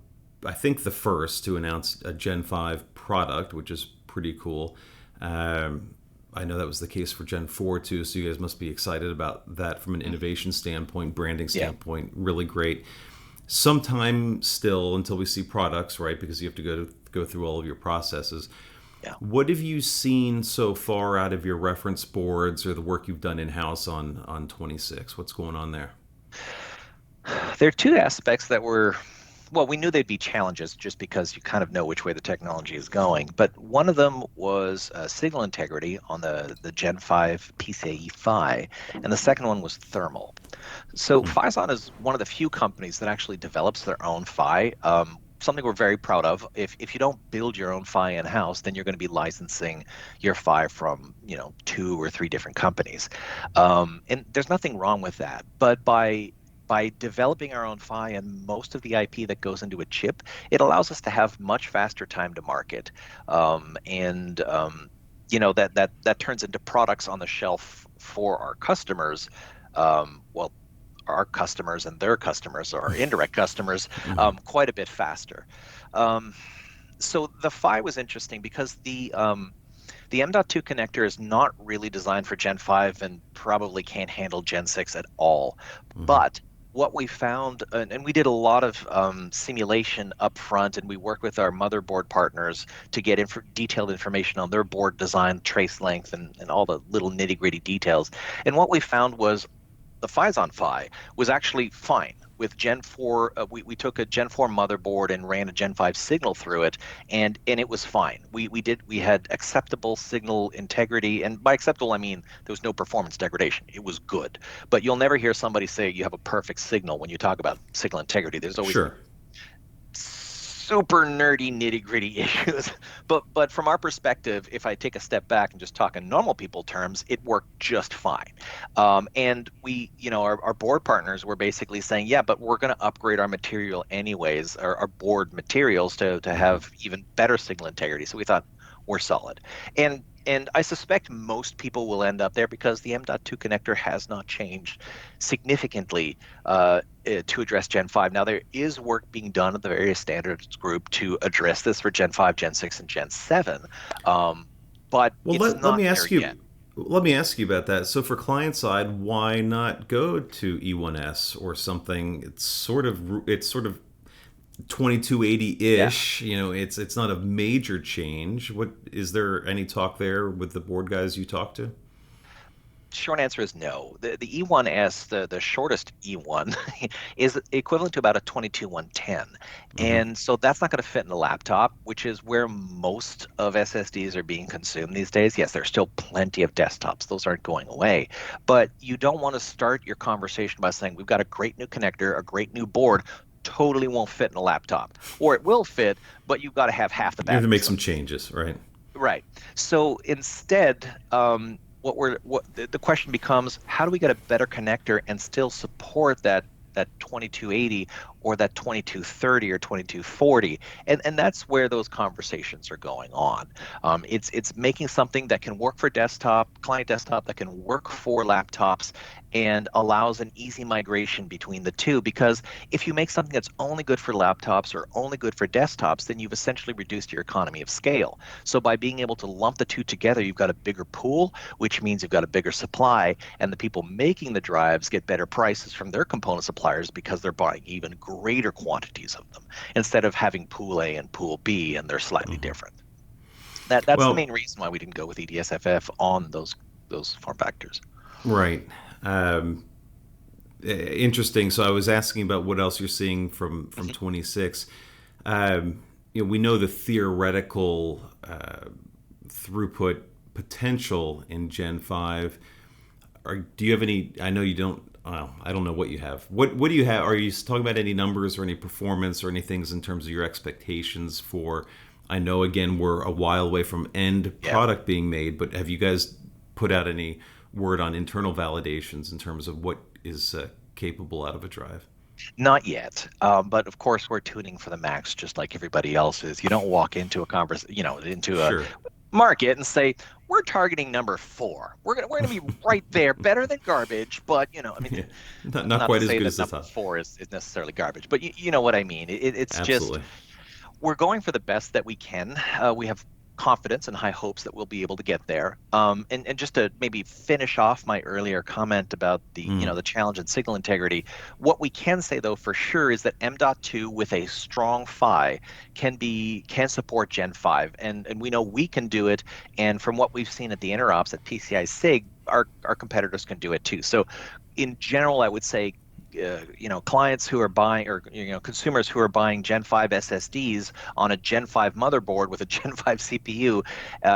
I think the first to announce a Gen 5 product, which is pretty cool. Um, I know that was the case for Gen 4 too, so you guys must be excited about that from an Mm. innovation standpoint, branding Yeah. standpoint. Really great. Some time still until we see products, right? Because you have to go through all of your processes. Yeah. What have you seen so far out of your reference boards or the work you've done in house on 26? What's going on there? There are two aspects that were, well, we knew they'd be challenges just because you kind of know which way the technology is going. But one of them was signal integrity on the Gen 5 PCIe Phi, and the second one was thermal. So Hmm. Phison is one of the few companies that actually develops their own Phi. Something we're very proud of. If you don't build your own Phi in house, then you're going to be licensing your Phi from two or three different companies, and there's nothing wrong with that. But by by developing our own PHY and most of the IP that goes into a chip, it allows us to have much faster time to market. And that turns into products on the shelf for our customers. Well, our customers and their customers, or our indirect customers, quite a bit faster. So the PHY was interesting because the M.2 connector is not really designed for Gen 5 and probably can't handle Gen 6 at all. But what we found, and we did a lot of simulation up front, and we worked with our motherboard partners to get detailed information on their board design, trace length, and all the little nitty-gritty details. And what we found was the Phison PHY was actually fine. With Gen 4, we took a Gen 4 motherboard and ran a Gen 5 signal through it, and it was fine. We had acceptable signal integrity, and by acceptable I mean there was no performance degradation. It was good. But you'll never hear somebody say you have a perfect signal when you talk about signal integrity. There's always super nerdy nitty-gritty issues. But from our perspective, if I take a step back and just talk in normal people terms, it worked just fine. And we, our board partners were basically saying, yeah, but we're going to upgrade our material anyways, our board materials to have even better signal integrity. So we thought, we're solid. And I suspect most people will end up there because the M.2 connector has not changed significantly to address Gen 5. Now, there is work being done at the various standards group to address this for Gen 5, Gen 6, and Gen 7. But let me ask you. Yet. Let me ask you about that. So for client side, why not go to E1S or something? It's sort of 2280-ish. Yeah. It's not a major change. What is there any talk there with the board guys you talk to? Short answer is no. The E1S, the shortest E1, is equivalent to about a 22110. And so that's not going to fit in a laptop, which is where most of SSDs are being consumed these days. Yes, there's still plenty of desktops. Those aren't going away. But you don't want to start your conversation by saying, we've got a great new connector, a great new board, totally won't fit in a laptop. Or it will fit, but you've got to have half the battery. You have to make some changes, right? Right. So instead, the question becomes, how do we get a better connector and still support that 2280 or that 2230 or 2240? And that's where those conversations are going on. It's making something that can work for client desktop, that can work for laptops, and allows an easy migration between the two. Because if you make something that's only good for laptops or only good for desktops, then you've essentially reduced your economy of scale. So by being able to lump the two together, you've got a bigger pool, which means you've got a bigger supply, and the people making the drives get better prices from their component suppliers because they're buying even greater quantities of them instead of having pool A and pool B, and they're slightly different. That's the main reason why we didn't go with EDSFF on those form factors. Right. Interesting. So I was asking about what else you're seeing from 26. We know the theoretical throughput potential in Gen 5. Do you have any? I know you don't. I don't know what you have. What do you have? Are you talking about any numbers or any performance or any things in terms of your expectations for? I know, again, we're a while away from end product being made, but have you guys put out any word on internal validations in terms of what is capable out of a drive? Not yet, but of course we're tuning for the max, just like everybody else is. You don't walk into a market and say, we're targeting number 4. We're gonna be right there, better than garbage. But not quite as good as the number 4 is necessarily garbage. But you know what I mean. It's Absolutely. just we're going for the best that we can. We have confidence and high hopes that we'll be able to get there. And just to maybe finish off my earlier comment about the the challenge in signal integrity, what we can say though for sure is that M.2 with a strong PHY can support Gen 5, and we know we can do it. And from what we've seen at the interops at PCI SIG, our competitors can do it too. So in general, I would say clients who are buying, or consumers who are buying Gen 5 SSDs on a Gen 5 motherboard with a Gen 5 CPU,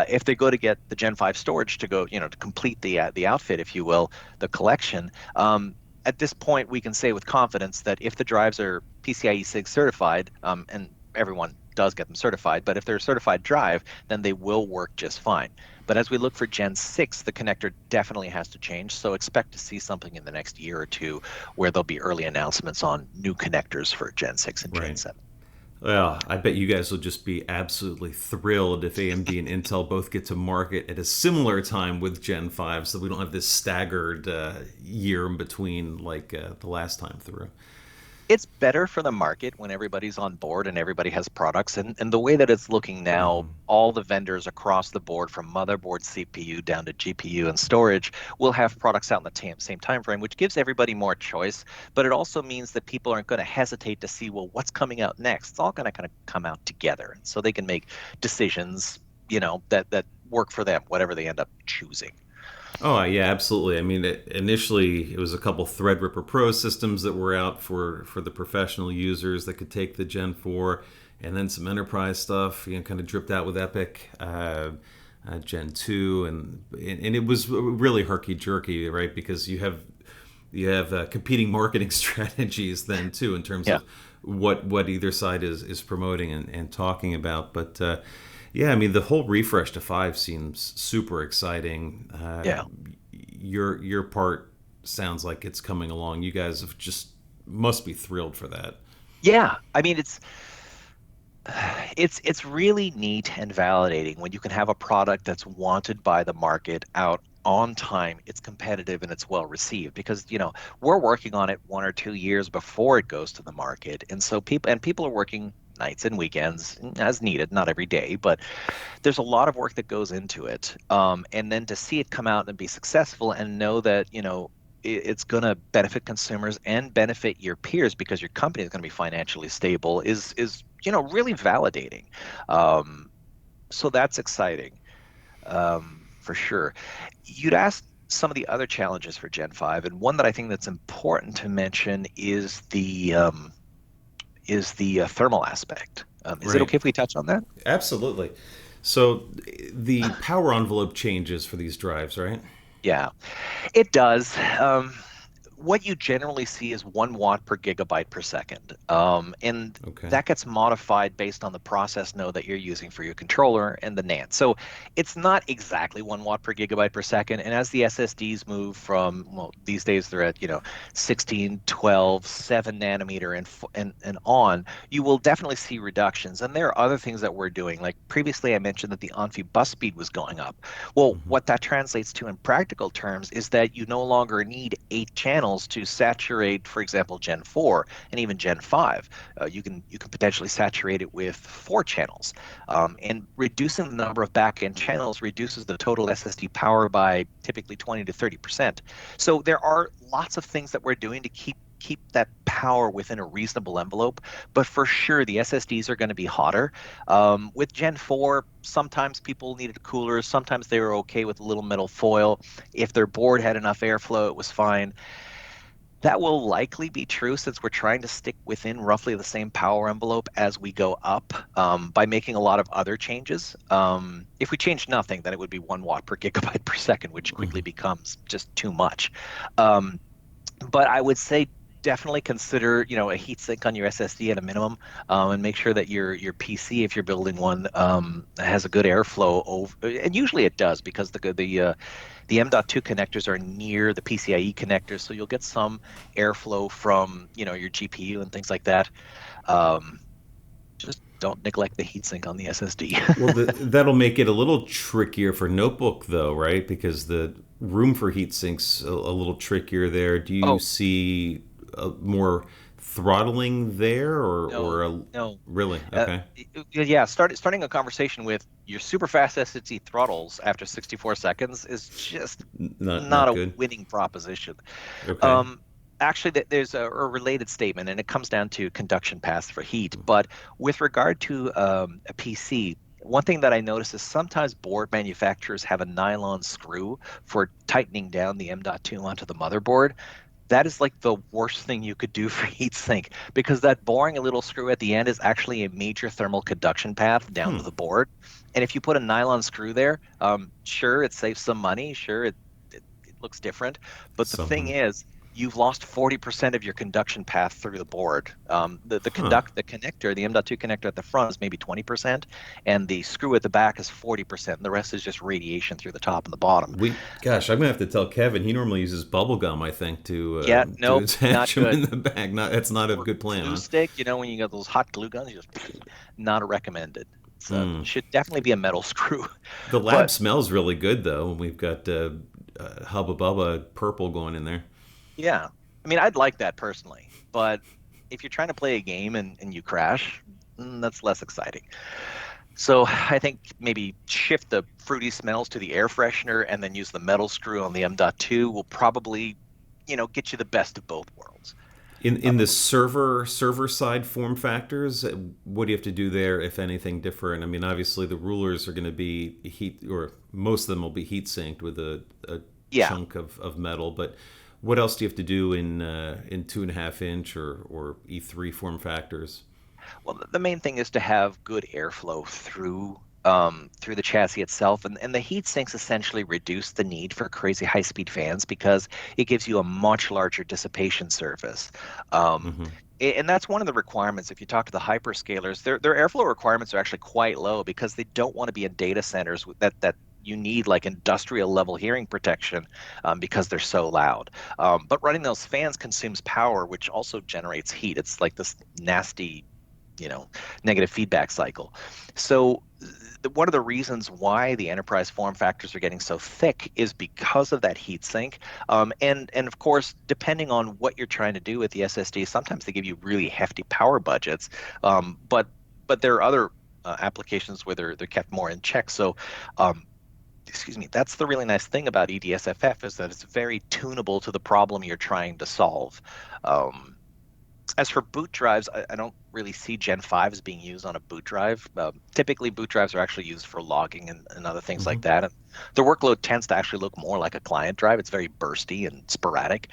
if they go to get the Gen 5 storage to go, to complete the outfit, if you will, the collection. At this point, we can say with confidence that if the drives are PCIe SIG certified, and everyone does get them certified. But if they're a certified drive, then they will work just fine. But as we look for Gen 6, the connector definitely has to change. So expect to see something in the next year or two where there'll be early announcements on new connectors for Gen 6 and Gen Right. 7. Well, I bet you guys will just be absolutely thrilled if AMD and Intel both get to market at a similar time with Gen 5 so we don't have this staggered year in between like the last time through. It's better for the market when everybody's on board and everybody has products. And the way that it's looking now, all the vendors across the board, from motherboard, CPU down to GPU and storage, will have products out in the same time frame, which gives everybody more choice. But it also means that people aren't going to hesitate to see, well, what's coming out next. It's all going to kind of come out together, so they can make decisions, that work for them, whatever they end up choosing. Oh yeah, absolutely. I mean, initially it was a couple Threadripper Pro systems that were out for the professional users that could take the Gen 4, and then some enterprise stuff, kind of dripped out with Epic Gen 2, and it was really herky jerky, right? Because you have competing marketing strategies then too in terms Yeah. of what either side is promoting and talking about, but. Yeah, I mean the whole refresh to 5 seems super exciting. Yeah. Your part sounds like it's coming along. You guys have just must be thrilled for that. Yeah. I mean, it's really neat and validating when you can have a product that's wanted by the market out on time, it's competitive, and it's well received, because we're working on it 1 or 2 years before it goes to the market. And so people are working nights and weekends as needed, not every day, but there's a lot of work that goes into it. And then to see it come out and be successful and know that it's going to benefit consumers and benefit your peers because your company is going to be financially stable is really validating. So that's exciting, for sure. You'd asked some of the other challenges for Gen 5, and one that I think that's important to mention is the thermal aspect. Is it Right. okay if we touch on that? Absolutely. So the power envelope changes for these drives, right? Yeah, it does. What you generally see is 1 watt per gigabyte per second. And Okay. that gets modified based on the process node that you're using for your controller and the NAND. So it's not exactly 1 watt per gigabyte per second. And as the SSDs move from, well, these days they're at, 16, 12, 7 nanometer and on, you will definitely see reductions. And there are other things that we're doing. Like previously I mentioned that the ONFI bus speed was going up. Well, Hmm. what that translates to in practical terms is that you no longer need 8 channels to saturate, for example, Gen 4 and even Gen 5. You can potentially saturate it with 4 channels, and reducing the number of back-end channels reduces the total SSD power by typically 20 to 30%. So there are lots of things that we're doing to keep that power within a reasonable envelope. But for sure, the SSDs are going to be hotter. With Gen 4, sometimes people needed coolers. Sometimes they were okay with a little metal foil. If their board had enough airflow, it was fine. That will likely be true since we're trying to stick within roughly the same power envelope as we go up, by making a lot of other changes. If we change nothing, then it would be 1 watt per gigabyte per second, which quickly becomes just too much. Um, but I would say definitely consider, a heat sink on your SSD at a minimum, and make sure that your PC, if you're building one, has a good airflow over. And usually it does, because the M.2 connectors are near the PCIe connectors, so you'll get some airflow from your GPU and things like that. Um, just don't neglect the heatsink on the SSD. Well, that'll make it a little trickier for notebook, though, right? Because the room for heat sinks a little trickier there. Do you Oh, see more throttling there, or no, no. really? Uh, Okay, yeah, starting a conversation with your super fast SSD throttles after 64 seconds is just not not a good. winning proposition. Okay. Um, Actually, there's a related statement, and it comes down to conduction paths for heat. But with regard to a PC, one thing that I notice is sometimes board manufacturers have a nylon screw for tightening down the M.2 onto the motherboard. That is like the worst thing you could do for heatsink, because that boring a little screw at the end is actually a major thermal conduction path down Hmm. to the board. And if you put a nylon screw there, sure, it saves some money. Sure, it looks different. But the thing Something. is, you've lost 40% of your conduction path through the board. Huh. The connector, the M.2 connector at the front is maybe 20%, and the screw at the back is 40%. And the rest is just radiation through the top and the bottom. Gosh, I'm gonna have to tell Kevin. He normally uses bubble gum, I think, Yeah, to nope, not attach him good. in the bag. Not That's not a Or good plan, glue huh? stick, when you got those hot glue guns, you just not recommended. So Hmm. should definitely be a metal screw. The lab But smells really good though. We've got Hubba Bubba purple going in there. yeah, I mean, I'd like that personally. But if you're trying to play a game and you crash, that's less exciting. So I think maybe shift the fruity smells to the air freshener and then use the metal screw on the M.2 will probably, get you the best of both worlds. In the server side form factors, what do you have to do there, if anything, different? I mean, obviously the rulers are going to be heat, or most of them will be heat sinked with a Yeah. chunk of metal. But what else do you have to do in 2.5 inch or E3 form factors? Well, the main thing is to have good airflow through the chassis itself, and the heat sinks essentially reduce the need for crazy high-speed fans because it gives you a much larger dissipation surface. Um, Hmm. and that's one of the requirements. If you talk to the hyperscalers, their airflow requirements are actually quite low because they don't want to be in data centers that you need like industrial level hearing protection because they're so loud. But running those fans consumes power, which also generates heat. It's like this nasty negative feedback cycle. So one of the reasons why the enterprise form factors are getting so thick is because of that heat sink. And of course, depending on what you're trying to do with the SSD, sometimes they give you really hefty power budgets. But there are other applications where they're kept more in check. So excuse me, that's the really nice thing about EDSFF is that it's very tunable to the problem you're trying to solve. As for boot drives, I don't really see Gen 5s being used on a boot drive. Typically, boot drives are actually used for logging and other things Hmm. like that. And the workload tends to actually look more like a client drive. It's very bursty and sporadic.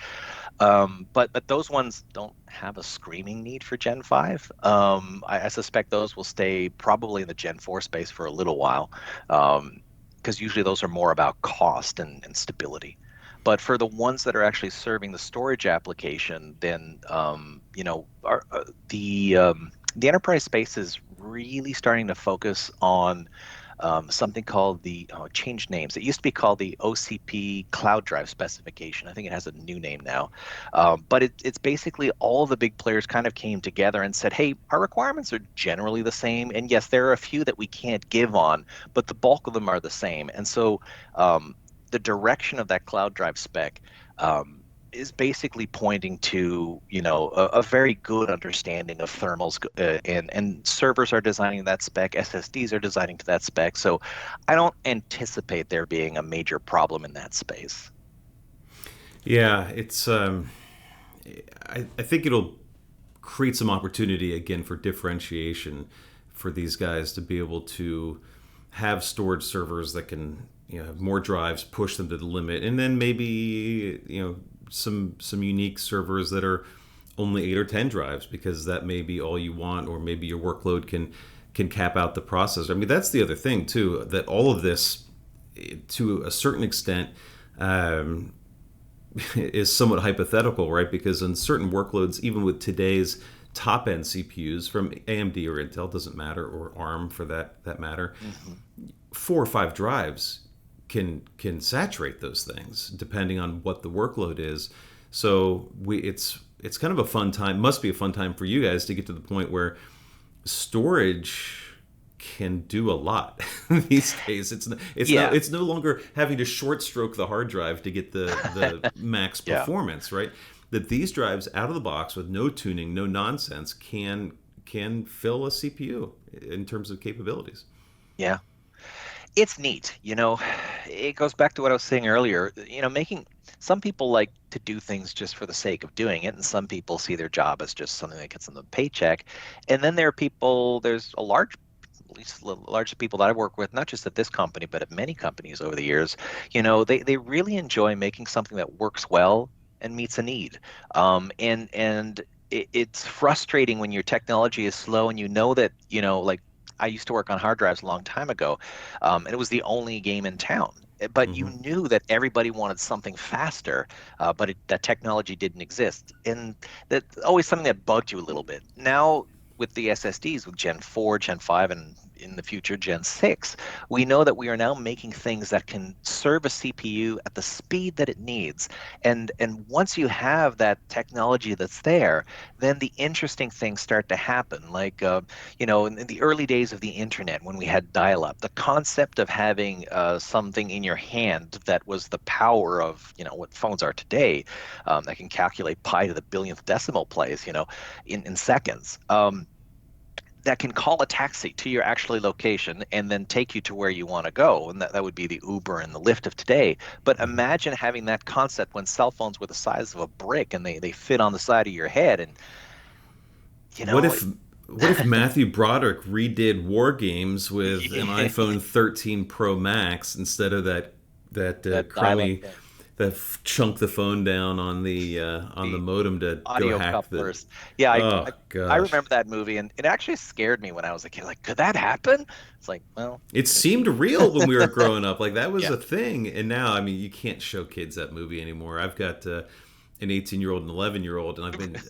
But those ones don't have a screaming need for Gen 5. I suspect those will stay probably in the Gen 4 space for a little while, because usually those are more about cost and stability. But for the ones that are actually serving the storage application, then the enterprise space is really starting to focus on something called changed names. It used to be called the OCP Cloud Drive specification. I think it has a new name now. But it's basically all the big players kind of came together and said, hey, our requirements are generally the same. And yes, there are a few that we can't give on, but the bulk of them are the same. And so the direction of that cloud drive spec is basically pointing to a very good understanding of thermals, and servers are designing that spec, SSDs are designing to that spec. So I don't anticipate there being a major problem in that space. Yeah, it's. I think it'll create some opportunity again for differentiation for these guys to be able to have storage servers that can have more drives, push them to the limit, and then maybe some unique servers that are only 8 or 10 drives, because that may be all you want, or maybe your workload can cap out the processor. I mean, that's the other thing too, that all of this, to a certain extent, um, is somewhat hypothetical, right? Because on certain workloads, even with today's top end CPUs from AMD or Intel, doesn't matter, or ARM for that matter, Mhm. 4 or 5 drives can saturate those things depending on what the workload is. So it's kind of a fun time. Must be a fun time for you guys to get to the point where storage can do a lot these days. Yeah, It's no longer having to short stroke the hard drive to get the max yeah, performance, right? That these drives out of the box with no tuning, no nonsense, can fill a CPU in terms of capabilities. yeah. It's neat. It goes back to what I was saying earlier. Making some people like to do things just for the sake of doing it, and some people see their job as just something that gets them a paycheck. And then there's a large, at least the largest people that I work with, not just at this company, but at many companies over the years, they really enjoy making something that works well and meets a need. And it's frustrating when your technology is slow and you know that, like I used to work on hard drives a long time ago, and it was the only game in town. But you Hmm. knew that everybody wanted something faster, but that technology didn't exist, and that's always something that bugged you a little bit. Now with the SSDs, with Gen 4, Gen 5, and in the future Gen 6, we know that we are now making things that can serve a CPU at the speed that it needs. And once you have that technology that's there, then the interesting things start to happen. Like in the early days of the internet, when we had dial-up, the concept of having something in your hand that was the power of what phones are today, that can calculate pi to the billionth decimal place, in seconds. That can call a taxi to your actually location and then take you to where you want to go. And that would be the Uber and the Lyft of today. But Hmm. imagine having that concept when cell phones were the size of a brick and they fit on the side of your head. And, you What know, if what if Matthew Broderick redid War Games with an iPhone 13 Pro Max instead of that that dial up crummy thing, that chunk the phone down on the the modem to go audio hack the. couplers. Yeah, Oh I gosh. remember that movie and it actually scared me when I was a kid. Like, could that happen? It's like, well, It seemed maybe. real when we were growing up. Like that was Yeah. a thing. And now, I mean, you can't show kids that movie anymore. I've got an 18-year-old and 11-year-old, and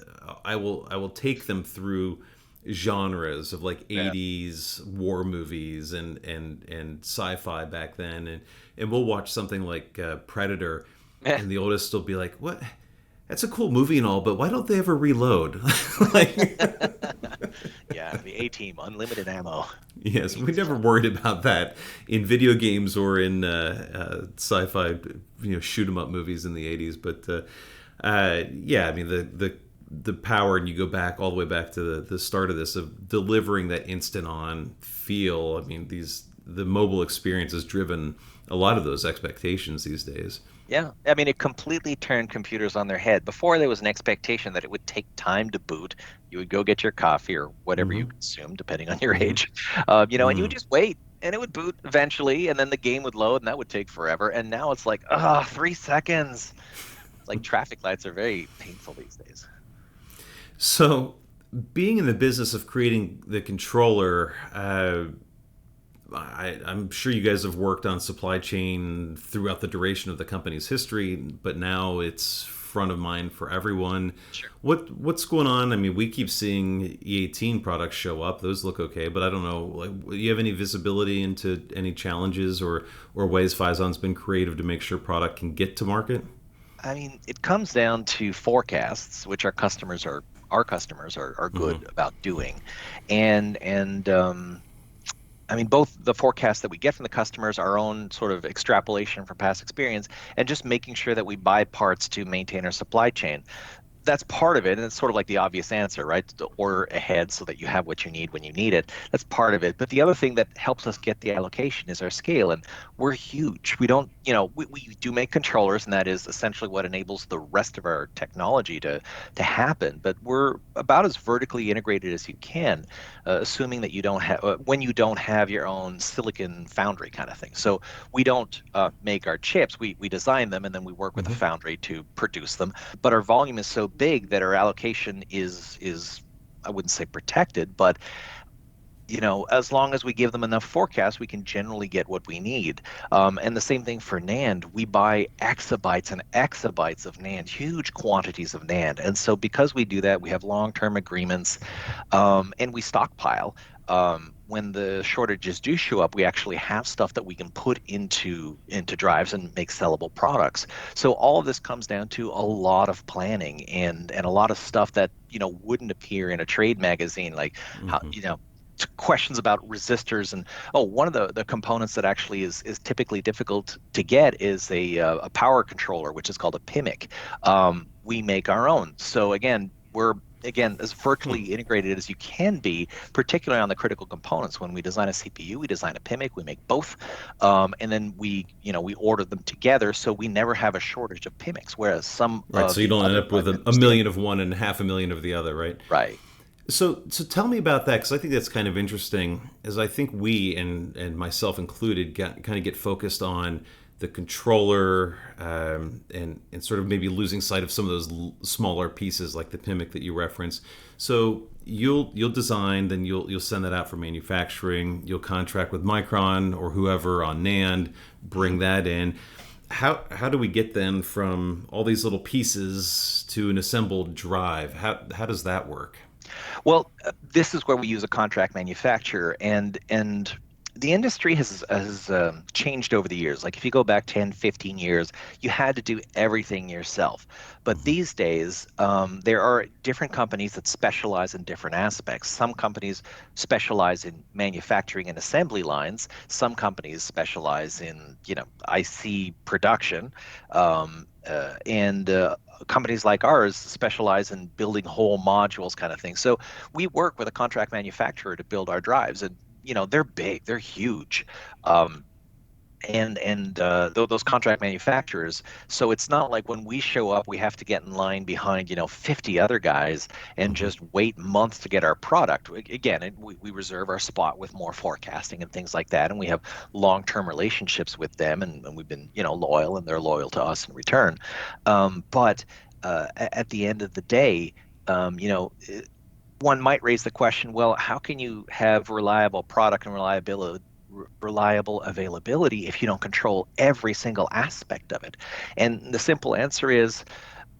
I will take them through genres of like Yeah. 80s war movies and sci-fi back then, and we'll watch something like Predator, and the oldest will be like, "What? That's a cool movie and all, but why don't they ever reload?" Like, Yeah, the A team, unlimited ammo. yes, we Neat never stuff. worried about that in video games or in sci-fi, shoot 'em up movies in the '80s. But yeah, I mean the power, and you go back all the way back to the start of this of delivering that instant on feel. I mean the mobile experience has driven a lot of those expectations these days. Yeah, I mean, it completely turned computers on their head. Before, there was an expectation that it would take time to boot. You would go get your coffee or whatever you Hmm. consume, depending on your Hmm. age, and you would Hmm. just wait, and it would boot eventually, and then the game would load, and that would take forever. And now it's like, 3 seconds. It's like traffic lights are very painful these days. So, being in the business of creating the controller, I'm sure you guys have worked on supply chain throughout the duration of the company's history, but now it's front of mind for everyone. Sure. What's going on? I mean, we keep seeing E18 products show up; those look okay, but I don't know. Like, do you have any visibility into any challenges or ways Phizon's been creative to make sure product can get to market? I mean, it comes down to forecasts, which our customers are Hmm. good about doing, and I mean, both the forecasts that we get from the customers, our own sort of extrapolation from past experience, and just making sure that we buy parts to maintain our supply chain. That's part of it, and it's sort of like the obvious answer, right? To order ahead so that you have what you need when you need it. That's part of it. But the other thing that helps us get the allocation is our scale, and we're huge. We don't, we do make controllers, and that is essentially what enables the rest of our technology to happen. But we're about as vertically integrated as you can, assuming that you don't have when you don't have your own silicon foundry kind of thing. So we don't make our chips. We design them, and then we work with a Hmm. foundry to produce them, but our volume is so big that our allocation is I wouldn't say protected, but as long as we give them enough forecast, we can generally get what we need. And the same thing for NAND. We buy exabytes and exabytes of NAND, huge quantities of NAND. And so because we do that, we have long-term agreements, and we stockpile. When the shortages do show up, we actually have stuff that we can put into drives and make sellable products. So all of this comes down to a lot of planning and a lot of stuff that wouldn't appear in a trade magazine, like how Hmm. questions about resistors. And one of the components that actually is typically difficult to get is a power controller, which is called a PIMIC. We make our own, so we're again as Hmm. vertically integrated as you can be, particularly on the critical components. When we design a CPU, we design a PIMIC, we make both, and then we order them together, so we never have a shortage of PIMICs, whereas some Right, of so you the don't end other up with prime a vendors do. million of one and half a million of the other, right? Right. So tell me about that, because I think that's kind of interesting. As I think we and myself included kind of get focused on the controller, and sort of maybe losing sight of some of those smaller pieces like the PIMIC that you referenced. So you'll design, then you'll send that out for manufacturing. You'll contract with Micron or whoever on NAND, bring that in. How do we get then from all these little pieces to an assembled drive? How does that work? Well, this is where we use a contract manufacturer, and the industry has changed over the years. Like if you go back 10, 15 years, you had to do everything yourself. But Mm-hmm. these days, there are different companies that specialize in different aspects. Some companies specialize in manufacturing and assembly lines. Some companies specialize in, IC production, and companies like ours specialize in building whole modules kind of thing. So we work with a contract manufacturer to build our drives, and they're big, they're huge. Um, and those contract manufacturers, so it's not like when we show up we have to get in line behind 50 other guys and Mm-hmm. just wait months to get our product. Again, we reserve our spot with more forecasting and things like that, and we have long-term relationships with them, and we've been loyal, and they're loyal to us in return. But at the end of the day, one might raise the question, well, how can you have reliable product and reliable availability if you don't control every single aspect of it? And the simple answer is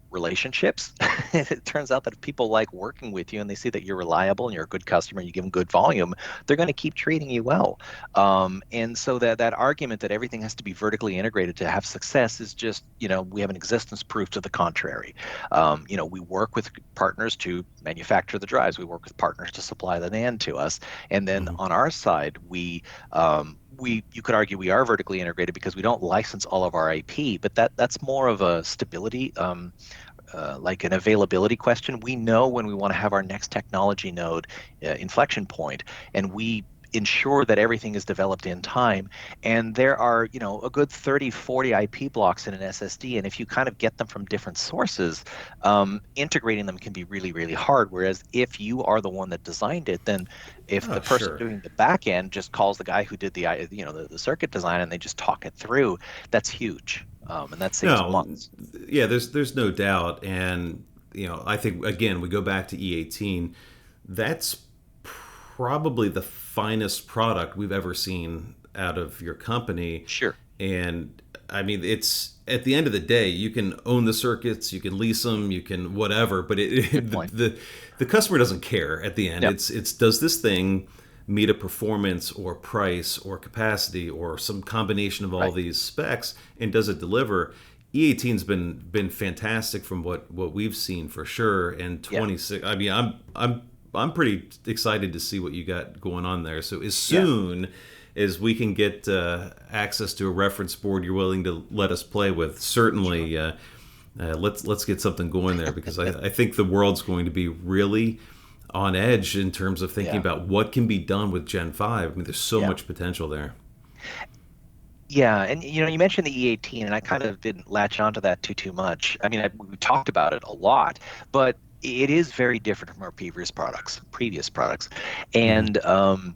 relationships. It turns out that if people like working with you and they see that you're reliable and you're a good customer, you give them good volume, they're going to keep treating you well. And so that argument that everything has to be vertically integrated to have success is just, we have an existence proof to the contrary. We work with partners to manufacture the drives. We work with partners to supply the NAND to us. And then Mm-hmm. on our side, you could argue we are vertically integrated because we don't license all of our IP, but that's more of a stability, like an availability question. We know when we want to have our next technology node inflection point, and we ensure that everything is developed in time. And there are, a good 30, 40 IP blocks in an SSD. And if you kind of get them from different sources, integrating them can be really, really hard. Whereas if you are the one that designed it, then if Oh, the person sure. doing the back end just calls the guy who did the circuit design, and they just talk it through, that's huge. And that saves No, months. yeah, there's no doubt, and I think again we go back to E18. That's probably the finest product we've ever seen out of your company, Sure. and I mean it's at the end of the day you can own the circuits, you can lease them, you can whatever, but Good the, point. the customer doesn't care at the end. Yep. It's does this thing meet a performance or price or capacity or some combination of all Right. these specs, and does it deliver? E18's been fantastic from what we've seen for sure. And Yeah. 26, I mean, I'm pretty excited to see what you got going on there. So as Yeah. soon as we can get access to a reference board you're willing to let us play with, Sure. certainly let's get something going there, because I think the world's going to be really on edge in terms of thinking Yeah. about what can be done with Gen 5. I mean, there's so Yeah. much potential there. Yeah, and you mentioned the E18, and I kind of didn't latch onto that too much. I mean, we talked about it a lot, but it is very different from our previous products, Hmm.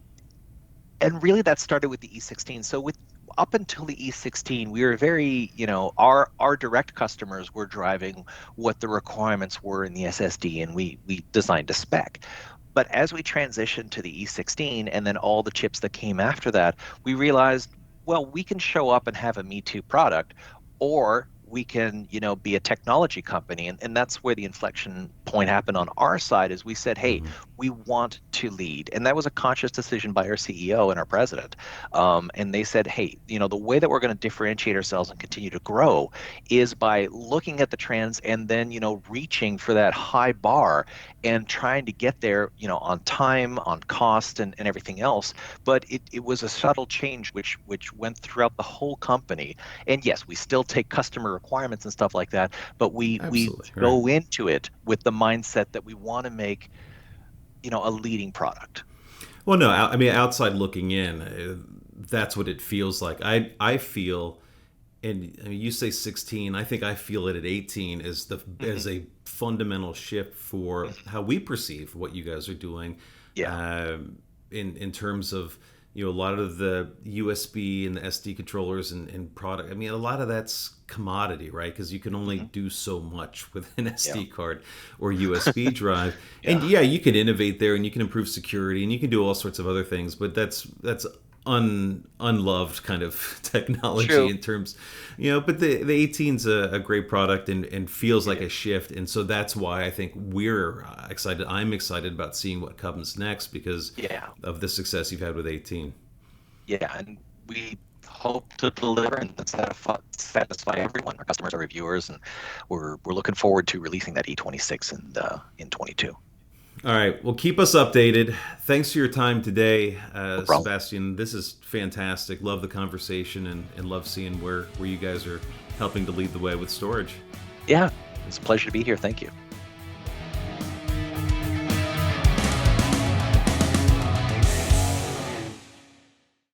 and really that started with the E16. So with up until the E16, we were very, our direct customers were driving what the requirements were in the SSD, and we designed a spec. But as we transitioned to the E16 and then all the chips that came after that, we realized, well, we can show up and have a Me Too product, or we can, be a technology company. And that's where the inflection point happened on our side is we said, hey, Hmm. we want to lead. And that was a conscious decision by our CEO and our president. And they said, hey, the way that we're going to differentiate ourselves and continue to grow is by looking at the trends and then, reaching for that high bar and trying to get there, on time, on cost, and everything else. But it was a subtle change which went throughout the whole company. And yes, we still take customer requirements and stuff like that, but we Absolutely right. go into it with the mindset that we want to make, a leading product. Well, no, I mean, outside looking in, that's what it feels like. I feel, and I mean, you say 16. I think I feel it at 18 as Hmm. a fundamental shift for how we perceive what you guys are doing, Yeah. uh, in terms of a lot of the USB and the SD controllers and product. I mean, a lot of that's commodity, right? Because you can only do so much with an SD card or USB drive. And yeah, you can innovate there, and you can improve security, and you can do all sorts of other things. But that's unloved kind of technology. True. In terms, but the 18's a great product and feels like a shift. And so that's why I think we're excited. I'm excited about seeing what comes next because of the success you've had with 18. Yeah, and we hope to deliver and satisfy everyone, our customers, our reviewers, and we're looking forward to releasing that E26 in 22. All right. Well, keep us updated. Thanks for your time today, No problem. Sebastian. This is fantastic. Love the conversation and love seeing where you guys are helping to lead the way with storage. Yeah, it's a pleasure to be here. Thank you.